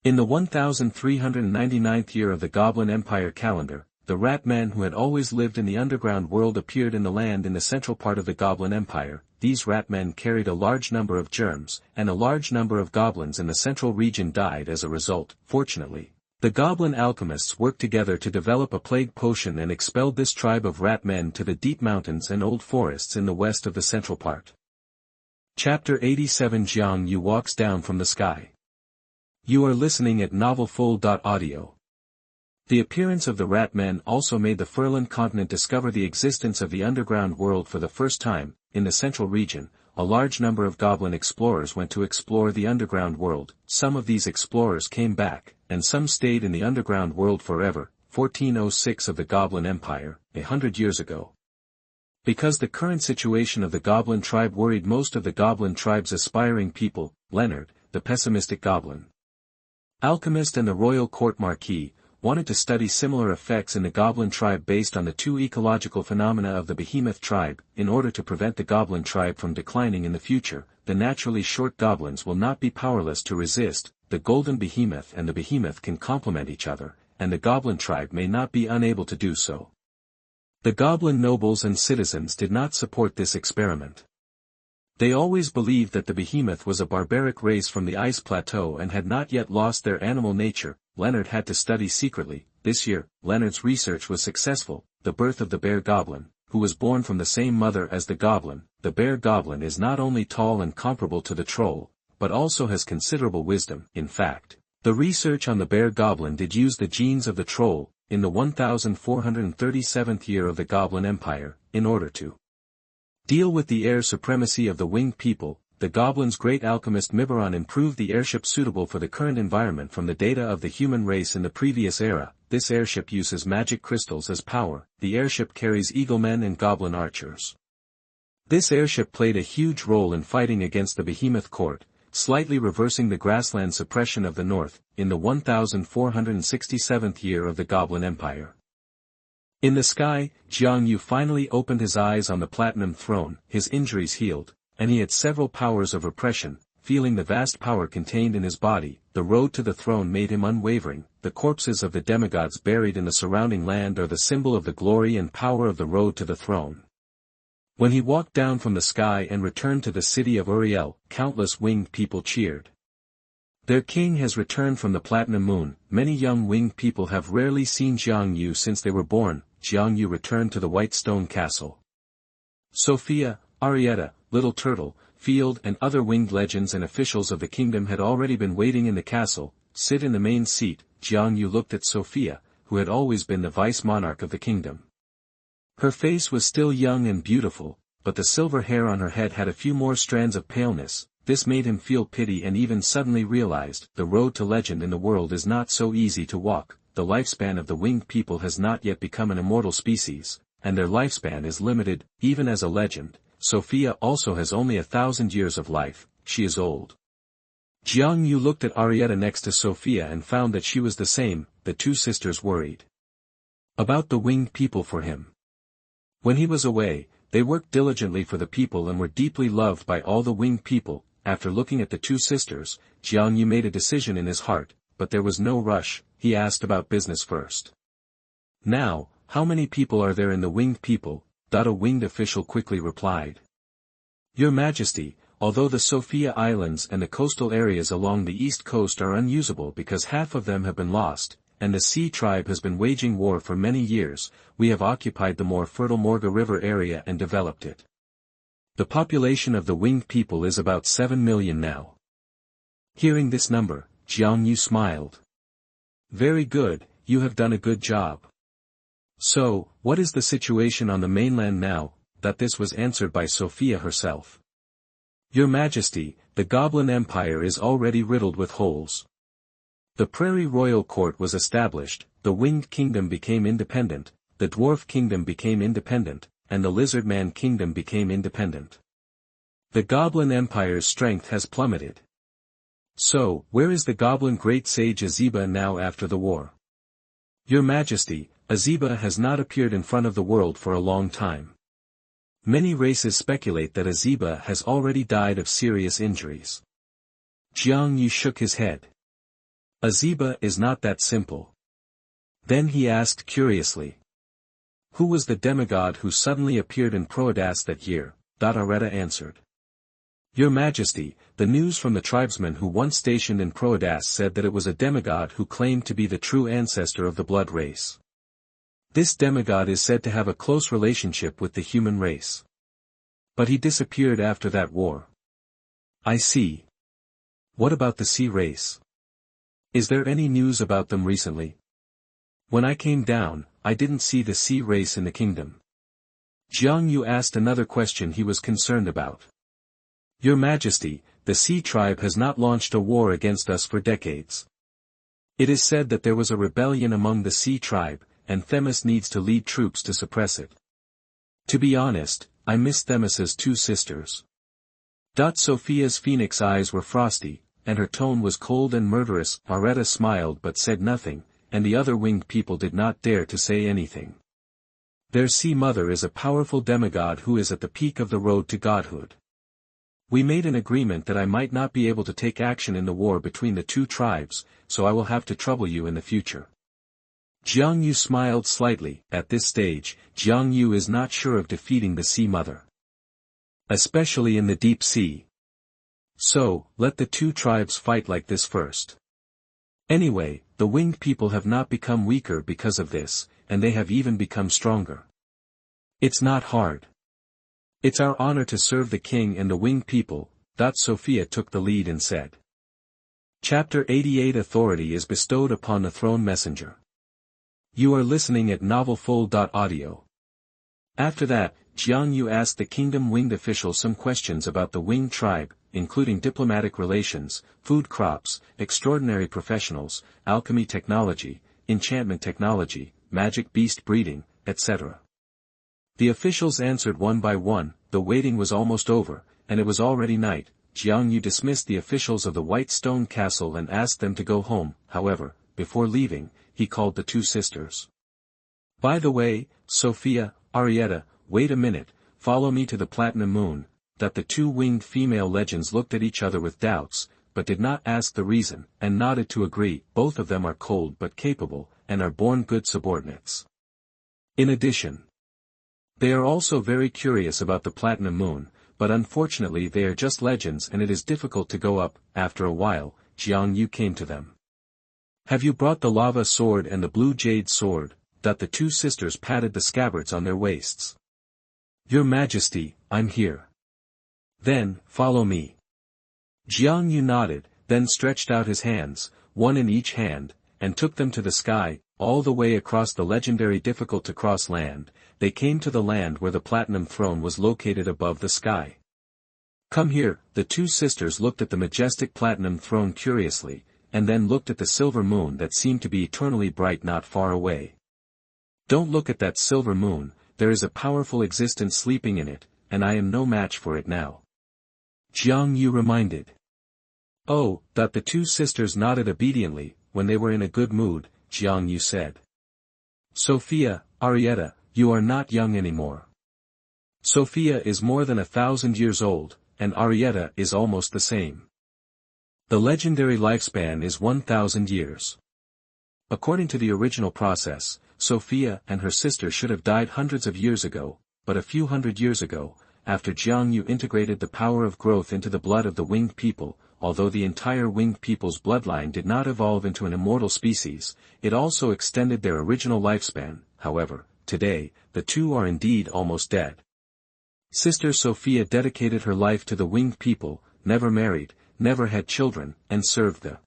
In the 1399th year of the Goblin Empire calendar, the rat men who had always lived in the underground world appeared in the land in the central part of the Goblin Empire. These rat men carried a large number of germs, and a large number of goblins in the central region died as a result. Fortunately, the goblin alchemists worked together to develop a plague potion and expelled this tribe of rat men to the deep mountains and old forests in the west of the central part. Chapter 87 Jiang You walks down from the sky. You are listening at novelfull.audio. The appearance of the rat men also made the Furland continent discover the existence of the underground world for the first time. In the central region, a large number of goblin explorers went to explore the underground world. Some of these explorers came back, and some stayed in the underground world forever. 1406 of the Goblin Empire, 100 years ago. Because the current situation of the goblin tribe worried most of the goblin tribe's aspiring people, Leonard, the pessimistic goblin alchemist and the royal court marquis, wanted to study similar effects in the goblin tribe based on the 2 ecological phenomena of the behemoth tribe. In order to prevent the goblin tribe from declining in the future, the naturally short goblins will not be powerless to resist. The golden behemoth and the behemoth can complement each other, and the goblin tribe may not be unable to do so. The goblin nobles and citizens did not support this experiment. They always believed that the behemoth was a barbaric race from the ice plateau and had not yet lost their animal nature. Leonard had to study secretly. This year, Leonard's research was successful. The birth of the bear goblin, who was born from the same mother as the goblin. The bear goblin is not only tall and comparable to the troll, but also has considerable wisdom. In fact, the research on the bear goblin did use the genes of the troll. In the 1437th year of the Goblin Empire, in order to deal with the air supremacy of the winged people, the goblin's great alchemist Mibaron improved the airship suitable for the current environment from the data of the human race in the previous era. This airship uses magic crystals as power. The airship carries eaglemen and goblin archers. This airship played a huge role in fighting against the behemoth court, slightly reversing the grassland suppression of the north, in the 1467th year of the Goblin Empire. In the sky, Jiang You finally opened his eyes on the platinum throne, his injuries healed, and he had several powers of repression. Feeling the vast power contained in his body, the road to the throne made him unwavering. The corpses of the demigods buried in the surrounding land are the symbol of the glory and power of the road to the throne. When he walked down from the sky and returned to the city of Uriel, countless winged people cheered. Their king has returned from the platinum moon. Many young winged people have rarely seen Jiang You since they were born. Jiang You returned to the white stone castle. Sophia, Arietta, Little Turtle, Field and other winged legends and officials of the kingdom had already been waiting in the castle. Sit in the main seat. Jiang You looked at Sophia, who had always been the vice monarch of the kingdom. Her face was still young and beautiful, but the silver hair on her head had a few more strands of paleness. This made him feel pity and even suddenly realized the road to legend in the world is not so easy to walk. The lifespan of the winged people has not yet become an immortal species, and their lifespan is limited. Even as a legend, Sophia also has only 1,000 years of life. She is old. Jiang You looked at Arietta next to Sophia and found that she was the same. The two sisters worried about the winged people for him. When he was away, they worked diligently for the people and were deeply loved by all the winged people. After looking at the two sisters, Jiang You made a decision in his heart, but there was no rush. He asked about business first. Now, how many people are there in the winged people? A winged official quickly replied. Your Majesty, although the Sophia Islands and the coastal areas along the east coast are unusable because half of them have been lost, and the Sea tribe has been waging war for many years, we have occupied the more fertile Morga River area and developed it. The population of the winged people is about 7 million now. Hearing this number, Jiang You smiled. Very good, you have done a good job. So, what is the situation on the mainland now? This was answered by Sophia herself. Your Majesty, the Goblin Empire is already riddled with holes. The Prairie Royal Court was established, the Winged Kingdom became independent, the Dwarf Kingdom became independent, and the Lizardman Kingdom became independent. The Goblin Empire's strength has plummeted. So, where is the Goblin Great Sage Azeba now after the war? Your Majesty, Azeba has not appeared in front of the world for a long time. Many races speculate that Azeba has already died of serious injuries. Jiang You shook his head. Azeba is not that simple. Then he asked curiously. Who was the demigod who suddenly appeared in Proadas that year? Arietta answered. Your Majesty, the news from the tribesmen who once stationed in Proadas said that it was a demigod who claimed to be the true ancestor of the blood race. This demigod is said to have a close relationship with the human race. But he disappeared after that war. I see. What about the sea race? Is there any news about them recently? When I came down, I didn't see the sea race in the kingdom. Jiang You asked another question he was concerned about. Your Majesty, the Sea tribe has not launched a war against us for decades. It is said that there was a rebellion among the Sea tribe, and Themis needs to lead troops to suppress it. To be honest, I miss Themis's two sisters. Sophia's phoenix eyes were frosty, and her tone was cold and murderous. Arietta smiled but said nothing, and the other winged people did not dare to say anything. Their sea mother is a powerful demigod who is at the peak of the road to godhood. We made an agreement that I might not be able to take action in the war between the two tribes, so I will have to trouble you in the future. Jiang You smiled slightly. At this stage, Jiang You is not sure of defeating the Sea Mother. Especially in the deep sea. So, let the two tribes fight like this first. Anyway, the winged people have not become weaker because of this, and they have even become stronger. It's not hard. It's our honor to serve the king and the winged people. Sophia took the lead and said. Chapter 88 Authority is bestowed upon the throne messenger. You are listening at novelfull.audio. After that, Jiang You asked the kingdom winged official some questions about the winged tribe. including diplomatic relations, food crops, extraordinary professionals, alchemy technology, enchantment technology, magic beast breeding, etc. The officials answered one by one. The waiting was almost over, and it was already night. Jiang You dismissed the officials of the White Stone Castle and asked them to go home. However, before leaving, he called the two sisters. "By the way, Sophia, Arietta, wait a minute, follow me to the Platinum Moon." That the two winged female legends looked at each other with doubts, but did not ask the reason, and nodded to agree. Both of them are cold but capable, and are born good subordinates. In addition, they are also very curious about the Platinum Moon, but unfortunately they are just legends and it is difficult to go up. After a while, Jiang You came to them. "Have you brought the lava sword and the blue jade sword?" That the two sisters patted the scabbards on their waists. "Your Majesty, I'm here." "Then, follow me." Jiang You nodded, then stretched out his hands, one in each hand, and took them to the sky. All the way across the legendary difficult-to-cross land, they came to the land where the Platinum Throne was located above the sky. "Come here." The two sisters looked at the majestic Platinum Throne curiously, and then looked at the silver moon that seemed to be eternally bright not far away. "Don't look at that silver moon, there is a powerful existence sleeping in it, and I am no match for it now," Jiang You reminded. "Oh," that the two sisters nodded obediently. When they were in a good mood, Jiang You said, "Sophia, Arietta, you are not young anymore. Sophia is more than 1,000 years old, and Arietta is almost the same. The legendary lifespan is 1,000 years. According to the original process, Sophia and her sister should have died hundreds of years ago, but a few hundred years ago, after Jiang You integrated the power of growth into the blood of the winged people, although the entire winged people's bloodline did not evolve into an immortal species, it also extended their original lifespan. However, today, the two are indeed almost dead. Sister Sophia dedicated her life to the winged people, never married, never had children, and served the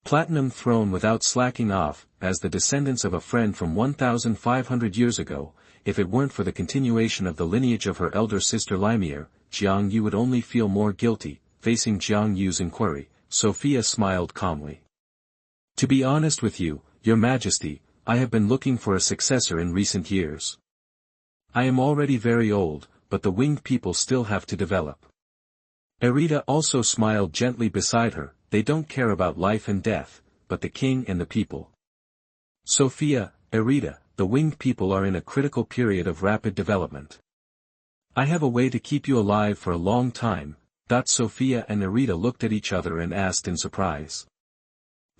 Platinum Throne without slacking off, as the descendants of a friend from 1,500 years ago. If it weren't for the continuation of the lineage of her elder sister Limir, Jiang You would only feel more guilty. Facing Jiang Yu's inquiry, Sophia smiled calmly. "To be honest with you, Your Majesty, I have been looking for a successor in recent years. I am already very old, but the winged people still have to develop." Arietta also smiled gently beside her. "They don't care about life and death, but the king and the people." "Sophia, Arietta, the winged people are in a critical period of rapid development. I have a way to keep you alive for a long time." Sophia and Arietta looked at each other and asked in surprise.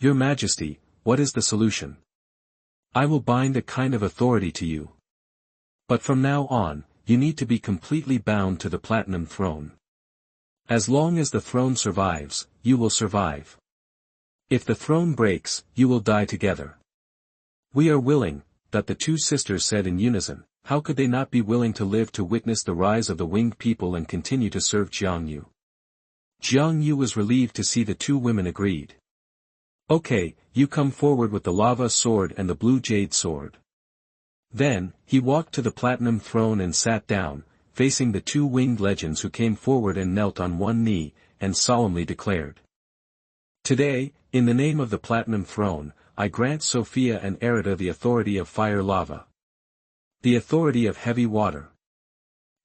"Your Majesty, what is the solution?" "I will bind a kind of authority to you. But from now on, you need to be completely bound to the Platinum Throne. As long as the throne survives, you will survive. If the throne breaks, you will die together." "We are willing," that the two sisters said in unison. How could they not be willing to live to witness the rise of the winged people and continue to serve Jiang You? Jiang You was relieved to see the two women agreed. "Okay, you come forward with the lava sword and the blue jade sword." Then, he walked to the Platinum Throne and sat down, facing the two winged legends who came forward and knelt on one knee, and solemnly declared. "Today, in the name of the Platinum Throne, I grant Sophia and Arietta the authority of fire lava. The authority of heavy water.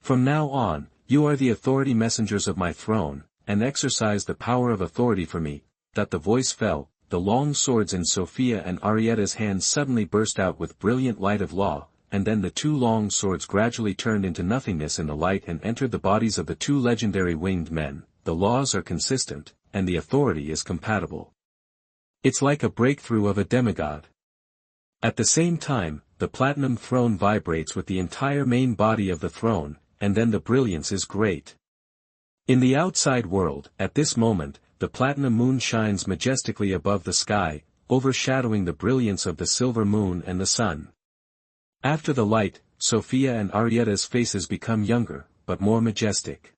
From now on, you are the authority messengers of my throne, and exercise the power of authority for me." That the voice fell, the long swords in Sophia and Arietta's hands suddenly burst out with brilliant light of law, and then the two long swords gradually turned into nothingness in the light and entered the bodies of the two legendary winged men. The laws are consistent, and the authority is compatible. It's like a breakthrough of a demigod. At the same time, the Platinum Throne vibrates with the entire main body of the throne, and then the brilliance is great. In the outside world, at this moment, the Platinum Moon shines majestically above the sky, overshadowing the brilliance of the silver moon and the sun. After the light, Sophia and Arietta's faces become younger, but more majestic.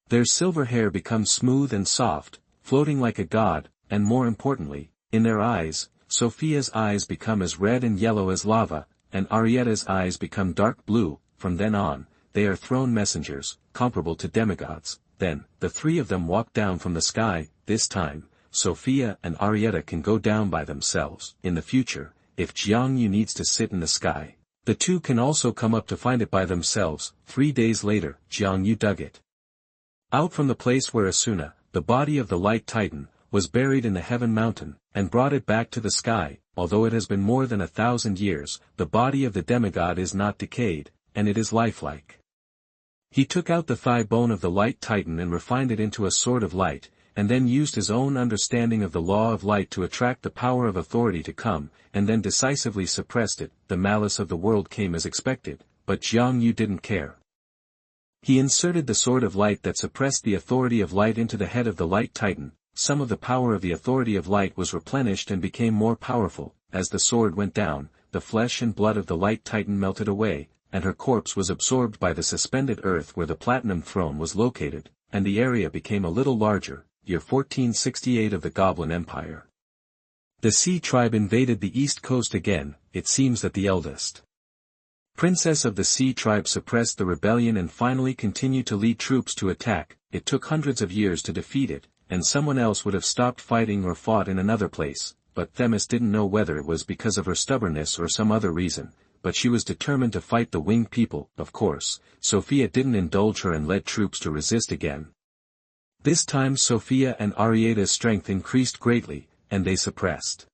Their silver hair becomes smooth and soft, floating like a god, and more importantly, in their eyes, Sophia's eyes become as red and yellow as lava, and Arietta's eyes become dark blue. From then on, they are throne messengers, comparable to demigods. Then, the three of them walked down from the sky. This time, Sophia and Arietta can go down by themselves. In the future, if Jiang You needs to sit in the sky, the two can also come up to find it by themselves. 3 days later, Jiang You dug it out from the place where Asuna, the body of the Light Titan, was buried in the Heaven Mountain, and brought it back to the sky. Although it has been more than 1,000 years, the body of the demigod is not decayed, and it is lifelike. He took out the thigh bone of the Light Titan and refined it into a sword of light, and then used his own understanding of the law of light to attract the power of authority to come, and then decisively suppressed it. The malice of the world came as expected, but Jiang You didn't care. He inserted the sword of light that suppressed the authority of light into the head of the Light Titan. Some of the power of the authority of light was replenished and became more powerful. As the sword went down, the flesh and blood of the Light Titan melted away, and her corpse was absorbed by the suspended earth where the Platinum Throne was located, and the area became a little larger. Year 1468 of the Goblin Empire. The Sea Tribe invaded the East Coast again. It seems that the eldest princess of the Sea Tribe suppressed the rebellion and finally continued to lead troops to attack. It took hundreds of years to defeat it, and someone else would have stopped fighting or fought in another place, but Themis didn't know whether it was because of her stubbornness or some other reason, but she was determined to fight the winged people. Of course, Sophia didn't indulge her and led troops to resist again. This time Sophia and Arietta's strength increased greatly, and they suppressed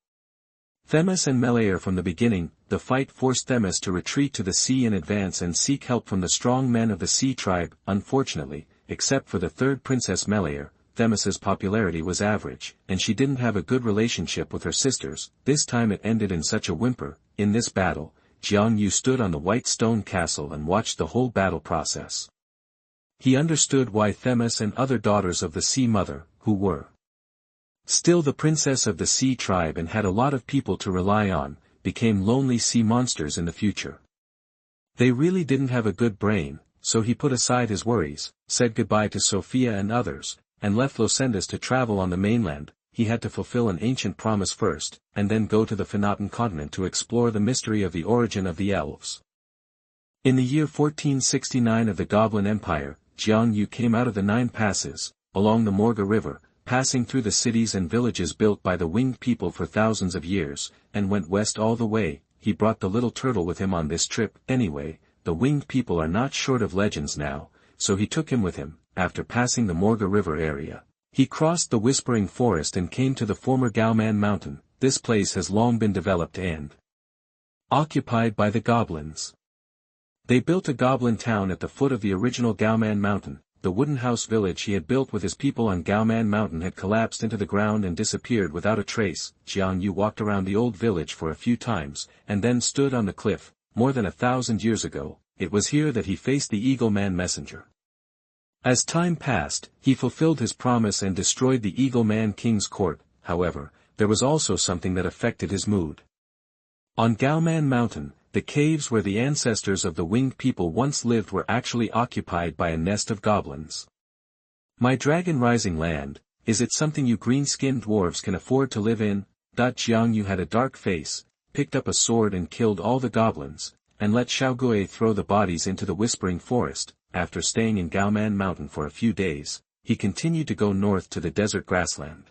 Themis and Meleager from the beginning. The fight forced Themis to retreat to the sea in advance and seek help from the strong men of the Sea Tribe. Unfortunately, except for the third princess Meleager, Themis's popularity was average, and she didn't have a good relationship with her sisters. This time it ended in such a whimper. In this battle, Jiang You stood on the white stone castle and watched the whole battle process. He understood why Themis and other daughters of the Sea Mother, who were still the princess of the Sea Tribe and had a lot of people to rely on, became lonely sea monsters in the future. They really didn't have a good brain, so he put aside his worries, said goodbye to Sophia and others, and left Losendas to travel on the mainland. He had to fulfill an ancient promise first, and then go to the Finottun continent to explore the mystery of the origin of the elves. In the year 1469 of the Goblin Empire, Jiang You came out of the 9 passes, along the Morga River, passing through the cities and villages built by the winged people for thousands of years, and went west all the way. He brought the little turtle with him on this trip. Anyway, the winged people are not short of legends now, so he took him with him. After passing the Morga River area, he crossed the Whispering Forest and came to the former Gaoman Mountain. This place has long been developed and occupied by the goblins. They built a goblin town at the foot of the original Gaoman Mountain. The wooden house village he had built with his people on Gaoman Mountain had collapsed into the ground and disappeared without a trace. Jiang You walked around the old village for a few times, and then stood on the cliff. More than 1,000 years ago, it was here that he faced the Eagle Man messenger. As time passed, he fulfilled his promise and destroyed the Eagle Man King's court. However, there was also something that affected his mood. On Gaoman Mountain, the caves where the ancestors of the winged people once lived were actually occupied by a nest of goblins. My dragon rising land, is it something you green-skinned dwarves can afford to live in? Jiang You had a dark face, picked up a sword and killed all the goblins, and let Xiaogui throw the bodies into the Whispering Forest. After staying in Gaoman Mountain for a few days, he continued to go north to the desert grassland.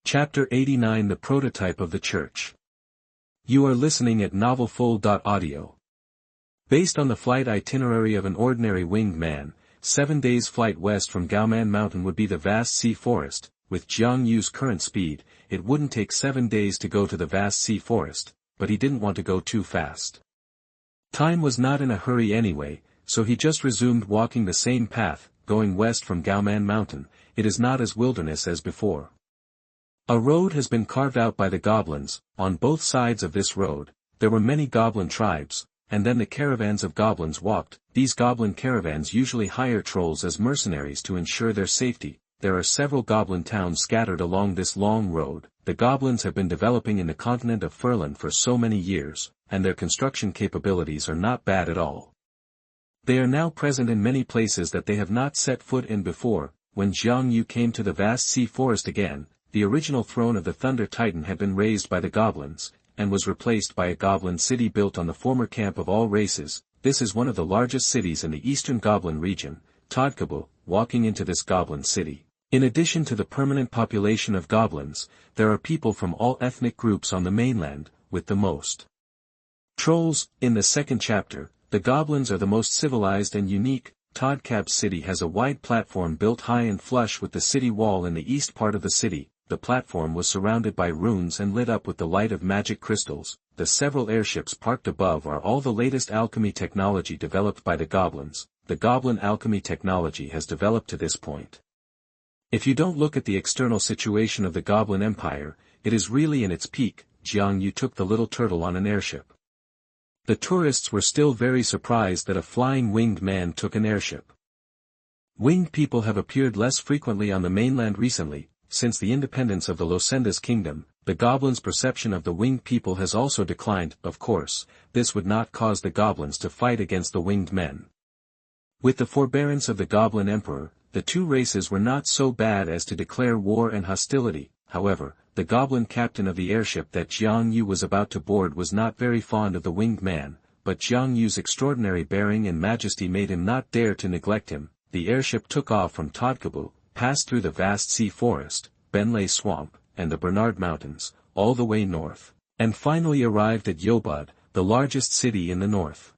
Chapter 89 The Prototype of the Church. You are listening at novelfull.audio. Based on the flight itinerary of an ordinary winged man, 7 days' flight west from Gaoman Mountain would be the vast sea forest. With Jiang Yu's current speed, it wouldn't take 7 days to go to the vast sea forest, but he didn't want to go too fast. Time was not in a hurry anyway, so he just resumed walking the same path, going west from Gaoman Mountain. It is not as wilderness as before. A road has been carved out by the goblins. On both sides of this road, there were many goblin tribes, and then the caravans of goblins walked. These goblin caravans usually hire trolls as mercenaries to ensure their safety. There are several goblin towns scattered along this long road. The goblins have been developing in the continent of Furlan for so many years, and their construction capabilities are not bad at all. They are now present in many places that they have not set foot in before. When Jiang You came to the vast sea forest again, the original throne of the Thunder Titan had been razed by the goblins, and was replaced by a goblin city built on the former camp of all races. This is one of the largest cities in the eastern goblin region. Todkabu, walking into this goblin city. In addition to the permanent population of goblins, there are people from all ethnic groups on the mainland, with the most trolls. In the second chapter, the goblins are the most civilized and unique. Toddcab's city has a wide platform built high and flush with the city wall in the east part of the city. The platform was surrounded by runes and lit up with the light of magic crystals. The several airships parked above are all the latest alchemy technology developed by the goblins. The goblin alchemy technology has developed to this point. If you don't look at the external situation of the Goblin Empire, it is really in its peak. Jiang You took the little turtle on an airship. The tourists were still very surprised that a flying winged man took an airship. Winged people have appeared less frequently on the mainland recently. Since the independence of the Losendas kingdom, the goblins' perception of the winged people has also declined. Of course, this would not cause the goblins to fight against the winged men. With the forbearance of the Goblin Emperor, the two races were not so bad as to declare war and hostility. However, the goblin captain of the airship that Jiang You was about to board was not very fond of the winged man, but Jiang Yu's extraordinary bearing and majesty made him not dare to neglect him. The airship took off from Toddkabu, passed through the vast sea forest, Benlay Swamp, and the Bernard Mountains, all the way north, and finally arrived at Yobud, the largest city in the north.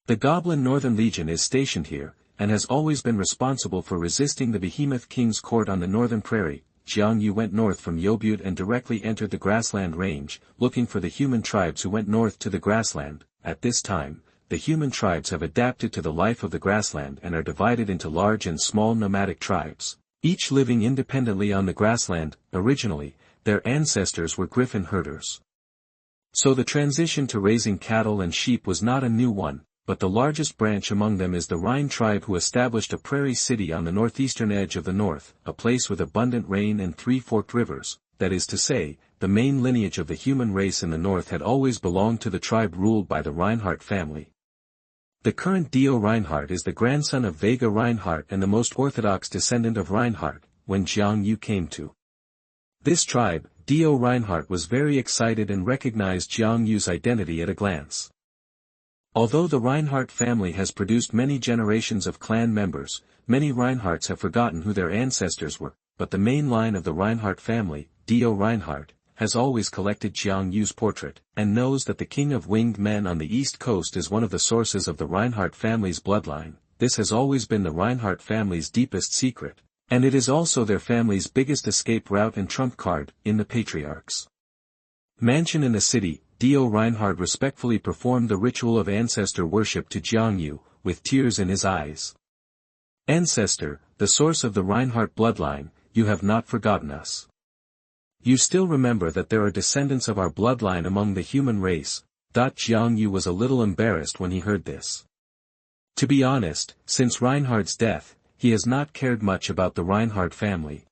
The Goblin Northern Legion is stationed here, and has always been responsible for resisting the Behemoth King's court on the northern prairie. Jiang You went north from Yobud and directly entered the grassland range, looking for the human tribes who went north to the grassland. At this time, the human tribes have adapted to the life of the grassland and are divided into large and small nomadic tribes, each living independently on the grassland. Originally, their ancestors were griffin herders. So the transition to raising cattle and sheep was not a new one, but the largest branch among them is the Rhine tribe, who established a prairie city on the northeastern edge of the north, a place with abundant rain and three forked rivers. That is to say, the main lineage of the human race in the north had always belonged to the tribe ruled by the Reinhardt family. The current Dio Reinhardt is the grandson of Vega Reinhardt and the most orthodox descendant of Reinhardt. When Jiang You came to this tribe, Dio Reinhardt was very excited and recognized Jiang Yu's identity at a glance. Although the Reinhardt family has produced many generations of clan members, many Reinhardts have forgotten who their ancestors were, but the main line of the Reinhardt family, Dio Reinhardt, has always collected Jiang Yu's portrait, and knows that the king of winged men on the east coast is one of the sources of the Reinhardt family's bloodline. This has always been the Reinhardt family's deepest secret, and it is also their family's biggest escape route and trump card. In the Patriarch's mansion in the city, Dio Reinhardt respectfully performed the ritual of ancestor worship to Jiang You, with tears in his eyes. Ancestor, the source of the Reinhardt bloodline, you have not forgotten us. You still remember that there are descendants of our bloodline among the human race. Jiang You was a little embarrassed when he heard this. To be honest, since Reinhardt's death, he has not cared much about the Reinhardt family.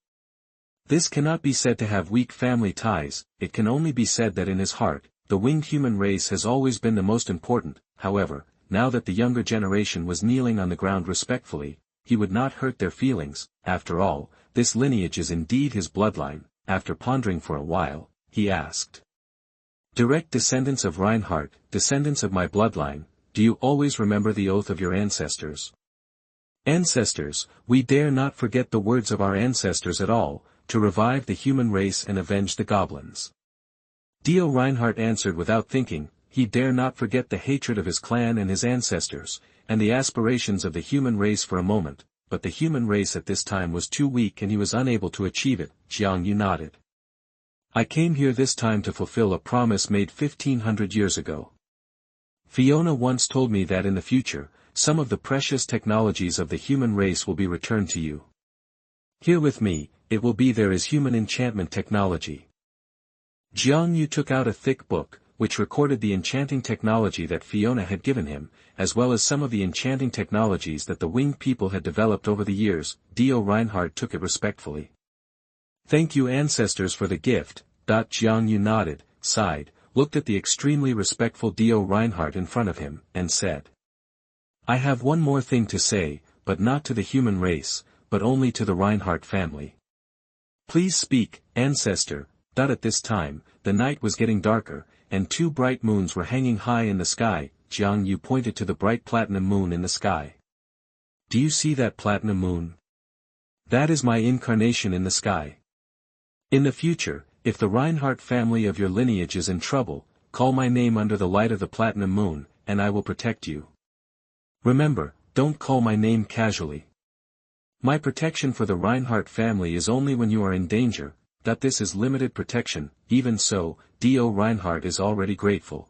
This cannot be said to have weak family ties. It can only be said that in his heart, the winged human race has always been the most important. However, now that the younger generation was kneeling on the ground respectfully, he would not hurt their feelings. After all, this lineage is indeed his bloodline. After pondering for a while, he asked, "Direct descendants of Reinhardt, descendants of my bloodline, do you always remember the oath of your ancestors?" Ancestors, we dare not forget the words of our ancestors at all, to revive the human race and avenge the goblins. Dio Reinhardt answered without thinking. He dare not forget the hatred of his clan and his ancestors, and the aspirations of the human race for a moment, but the human race at this time was too weak and he was unable to achieve it. Jiang You nodded. "I came here this time to fulfill a promise made 1500 years ago. Fiona once told me that in the future, some of the precious technologies of the human race will be returned to you. Here with me, it will be there is human enchantment technology." Jiang You took out a thick book, which recorded the enchanting technology that Fiona had given him, as well as some of the enchanting technologies that the winged people had developed over the years. Dio Reinhardt took it respectfully. "Thank you ancestors for the gift." Jiang You nodded, sighed, looked at the extremely respectful Dio Reinhardt in front of him, and said, "I have one more thing to say, but not to the human race, but only to the Reinhardt family." "Please speak, ancestor." At this time, the night was getting darker, and two bright moons were hanging high in the sky. Jiang You pointed to the bright platinum moon in the sky. Do you see that platinum moon? That is my incarnation in the sky. In the future, if the Reinhardt family of your lineage is in trouble, call my name under the light of the platinum moon, and I will protect you. Remember, don't call my name casually. My protection for the Reinhardt family is only when you are in danger, that this is limited protection. Even so, D.O. Reinhardt is already grateful.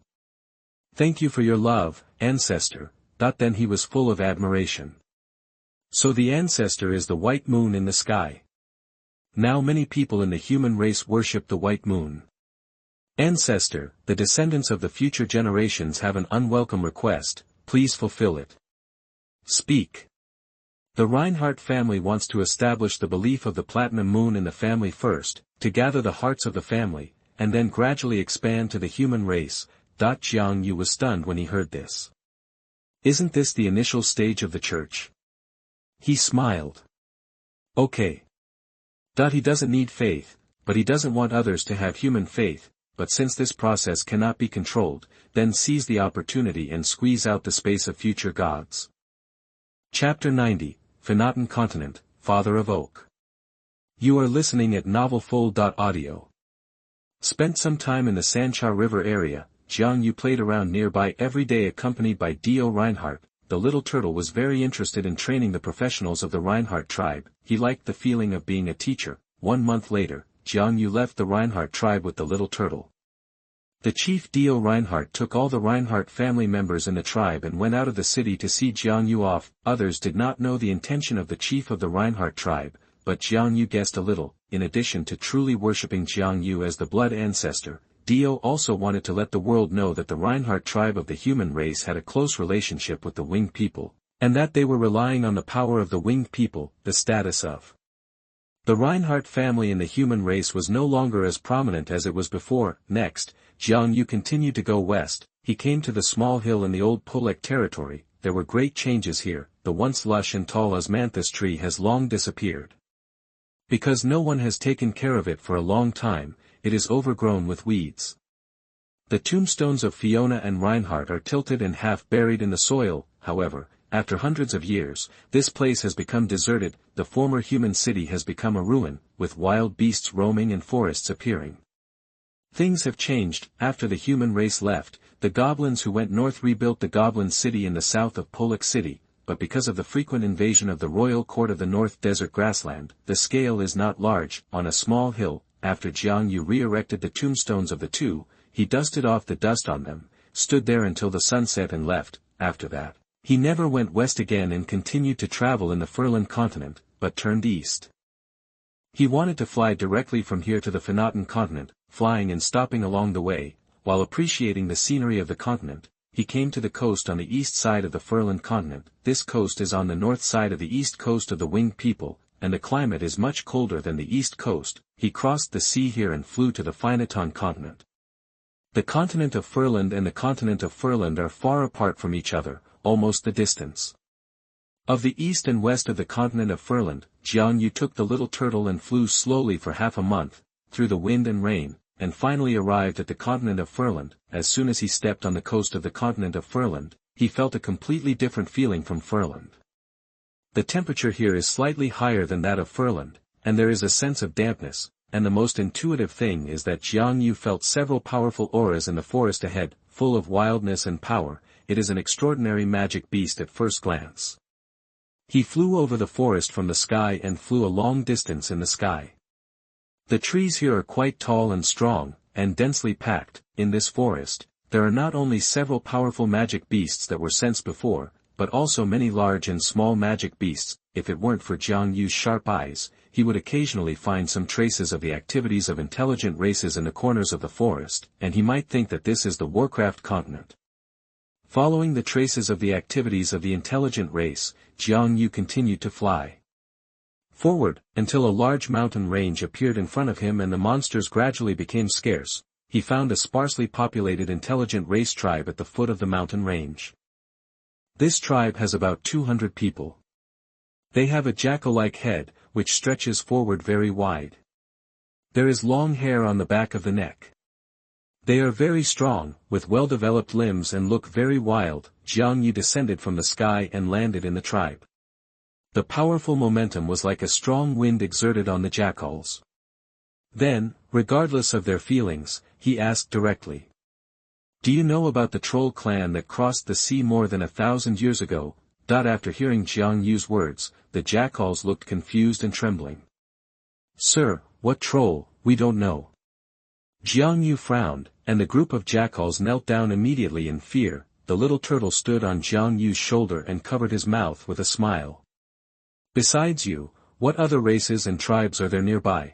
Thank you for your love, ancestor. Then he was full of admiration. So the ancestor is the white moon in the sky. Now many people in the human race worship the white moon. Ancestor, the descendants of the future generations have an unwelcome request, please fulfill it. Speak. The Reinhardt family wants to establish the belief of the platinum moon in the family first, to gather the hearts of the family, and then gradually expand to the human race. Jiang You was stunned when he heard this. Isn't this the initial stage of the church? He smiled. Okay. He doesn't need faith, but he doesn't want others to have human faith, but since this process cannot be controlled, then seize the opportunity and squeeze out the space of future gods. Chapter 90, Finottun Continent, Father of Oak. You are listening at novelfull.audio. Spent some time in the Sancha River area, Jiang You played around nearby every day accompanied by D.O. Reinhardt. The little turtle was very interested in training the professionals of the Reinhardt tribe. He liked the feeling of being a teacher. 1 month later, Jiang You left the Reinhardt tribe with the little turtle. The chief D.O. Reinhardt took all the Reinhardt family members in the tribe and went out of the city to see Jiang You off. Others did not know the intention of the chief of the Reinhardt tribe, but Jiang You guessed a little. In addition to truly worshipping Jiang You as the blood ancestor, D.O. also wanted to let the world know that the Reinhardt tribe of the human race had a close relationship with the winged people, and that they were relying on the power of the winged people. The status of the Reinhardt family in the human race was no longer as prominent as it was before. Next, Jiang You continued to go west. He came to the small hill in the old Polek territory. There were great changes here. The once lush and tall osmanthus tree has long disappeared. Because no one has taken care of it for a long time, it is overgrown with weeds. The tombstones of Fiona and Reinhardt are tilted and half buried in the soil. However, after hundreds of years, this place has become deserted. The former human city has become a ruin, with wild beasts roaming and forests appearing. Things have changed. After the human race left, the goblins who went north rebuilt the goblin city in the south of Polek City, but because of the frequent invasion of the royal court of the North Desert grassland, the scale is not large. On a small hill, after Jiang You re-erected the tombstones of the two, he dusted off the dust on them, stood there until the sun set and left. After that, he never went west again and continued to travel in the Furlan continent, but turned east. He wanted to fly directly from here to the Finottun continent, flying and stopping along the way, while appreciating the scenery of the continent. He came to the coast on the east side of the Furlan continent. This coast is on the north side of the east coast of the winged people, and the climate is much colder than the east coast. He crossed the sea here and flew to the Finottun continent. The continent of Furland and the continent of Furland are far apart from each other, almost the distance of the east and west of the continent of Furland. Jiang You took the little turtle and flew slowly for half a month, through the wind and rain, and finally arrived at the continent of Furland. As soon as he stepped on the coast of the continent of Furland, he felt a completely different feeling from Furland. The temperature here is slightly higher than that of Furland, and there is a sense of dampness, and the most intuitive thing is that Jiang You felt several powerful auras in the forest ahead, full of wildness and power. It is an extraordinary magic beast at first glance. He flew over the forest from the sky and flew a long distance in the sky. The trees here are quite tall and strong, and densely packed. In this forest, there are not only several powerful magic beasts that were sensed before, but also many large and small magic beasts. If it weren't for Jiang Yu's sharp eyes, he would occasionally find some traces of the activities of intelligent races in the corners of the forest, and he might think that this is the Warcraft continent. Following the traces of the activities of the intelligent race, Jiang You continued to fly forward, until a large mountain range appeared in front of him and the monsters gradually became scarce. He found a sparsely populated intelligent race tribe at the foot of the mountain range. This tribe has about 200 people. They have a jackal-like head, which stretches forward very wide. There is long hair on the back of the neck. They are very strong, with well-developed limbs and look very wild. Jiang You descended from the sky and landed in the tribe. The powerful momentum was like a strong wind exerted on the jackals. Then, regardless of their feelings, he asked directly. Do you know about the troll clan that crossed the sea more than 1,000 years ago? After hearing Jiang Yu's words, the jackals looked confused and trembling. Sir, what troll? We don't know. Jiang Yu frowned, and the group of jackals knelt down immediately in fear. The little turtle stood on Jiang Yu's shoulder and covered his mouth with a smile. Besides you, what other races and tribes are there nearby?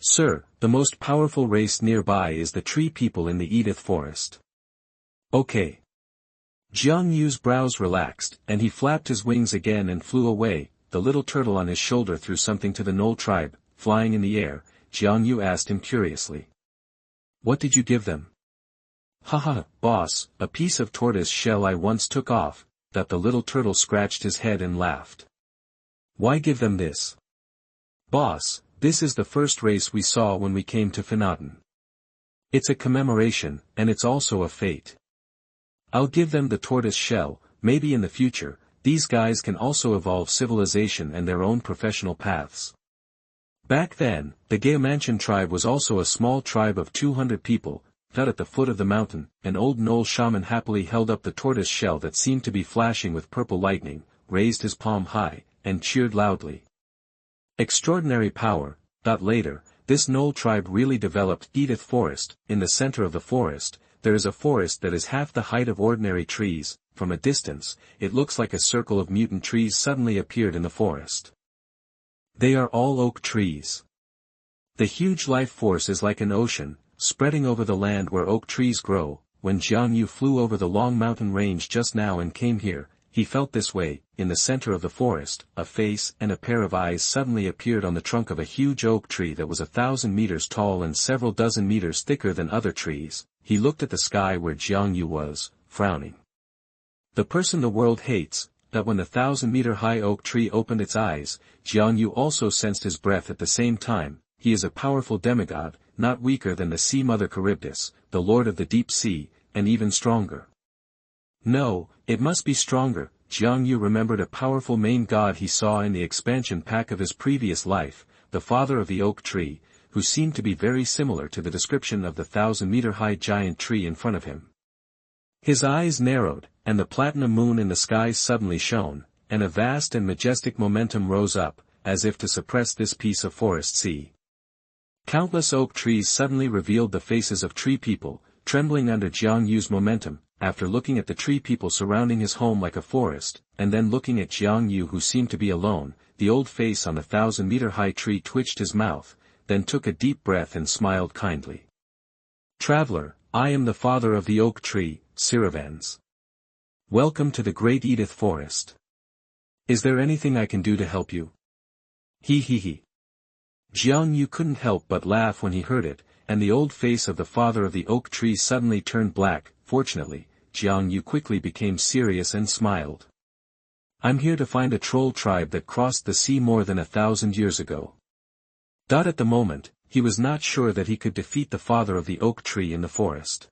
Sir, the most powerful race nearby is the tree people in the Edith forest. Okay. Jiang Yu's brows relaxed, and he flapped his wings again and flew away. The little turtle on his shoulder threw something to the knoll tribe. Flying in the air, Jiang Yu asked him curiously. What did you give them? Haha, boss, a piece of tortoise shell I once took off. That the little turtle scratched his head and laughed. Why give them this? Boss, this is the first race we saw when we came to Finottun. It's a commemoration, and it's also a fate. I'll give them the tortoise shell. Maybe in the future, these guys can also evolve civilization and their own professional paths. Back then, the Gaomantian tribe was also a small tribe of 200 people. At the foot of the mountain, an old knoll shaman happily held up the tortoise shell that seemed to be flashing with purple lightning, raised his palm high, and cheered loudly. Extraordinary power. Later, this knoll tribe really developed Edith Forest. In the center of the forest, there is a forest that is half the height of ordinary trees. From a distance, it looks like a circle of mutant trees suddenly appeared in the forest. They are all oak trees. The huge life force is like an ocean, spreading over the land where oak trees grow. When Jiang Yu flew over the long mountain range just now and came here, he felt this way. In the center of the forest, a face and a pair of eyes suddenly appeared on the trunk of a huge oak tree that was 1,000 meters tall and several dozen meters thicker than other trees. He looked at the sky where Jiang Yu was, frowning. The person the world hates. That when the 1,000-meter-high oak tree opened its eyes, Jiang Yu also sensed his breath at the same time. He is a powerful demigod, not weaker than the Sea Mother Charybdis, the Lord of the Deep Sea, and even stronger. No, it must be stronger. Jiang Yu remembered a powerful main god he saw in the expansion pack of his previous life, the father of the oak tree, who seemed to be very similar to the description of the 1,000-meter-high giant tree in front of him. His eyes narrowed, and the platinum moon in the skies suddenly shone, and a vast and majestic momentum rose up, as if to suppress this piece of forest sea. Countless oak trees suddenly revealed the faces of tree people, trembling under Jiang Yu's momentum. After looking at the tree people surrounding his home like a forest, and then looking at Jiang Yu who seemed to be alone, the old face on the 1,000-meter-high tree twitched his mouth, then took a deep breath and smiled kindly. Traveler, I am the father of the oak tree, Siravans. Welcome to the great Edith Forest. Is there anything I can do to help you? He. Jiang Yu couldn't help but laugh when he heard it, and the old face of the father of the oak tree suddenly turned black. Fortunately, Jiang Yu quickly became serious and smiled. I'm here to find a troll tribe that crossed the sea more than 1,000 years ago. At the moment, he was not sure that he could defeat the father of the oak tree in the forest.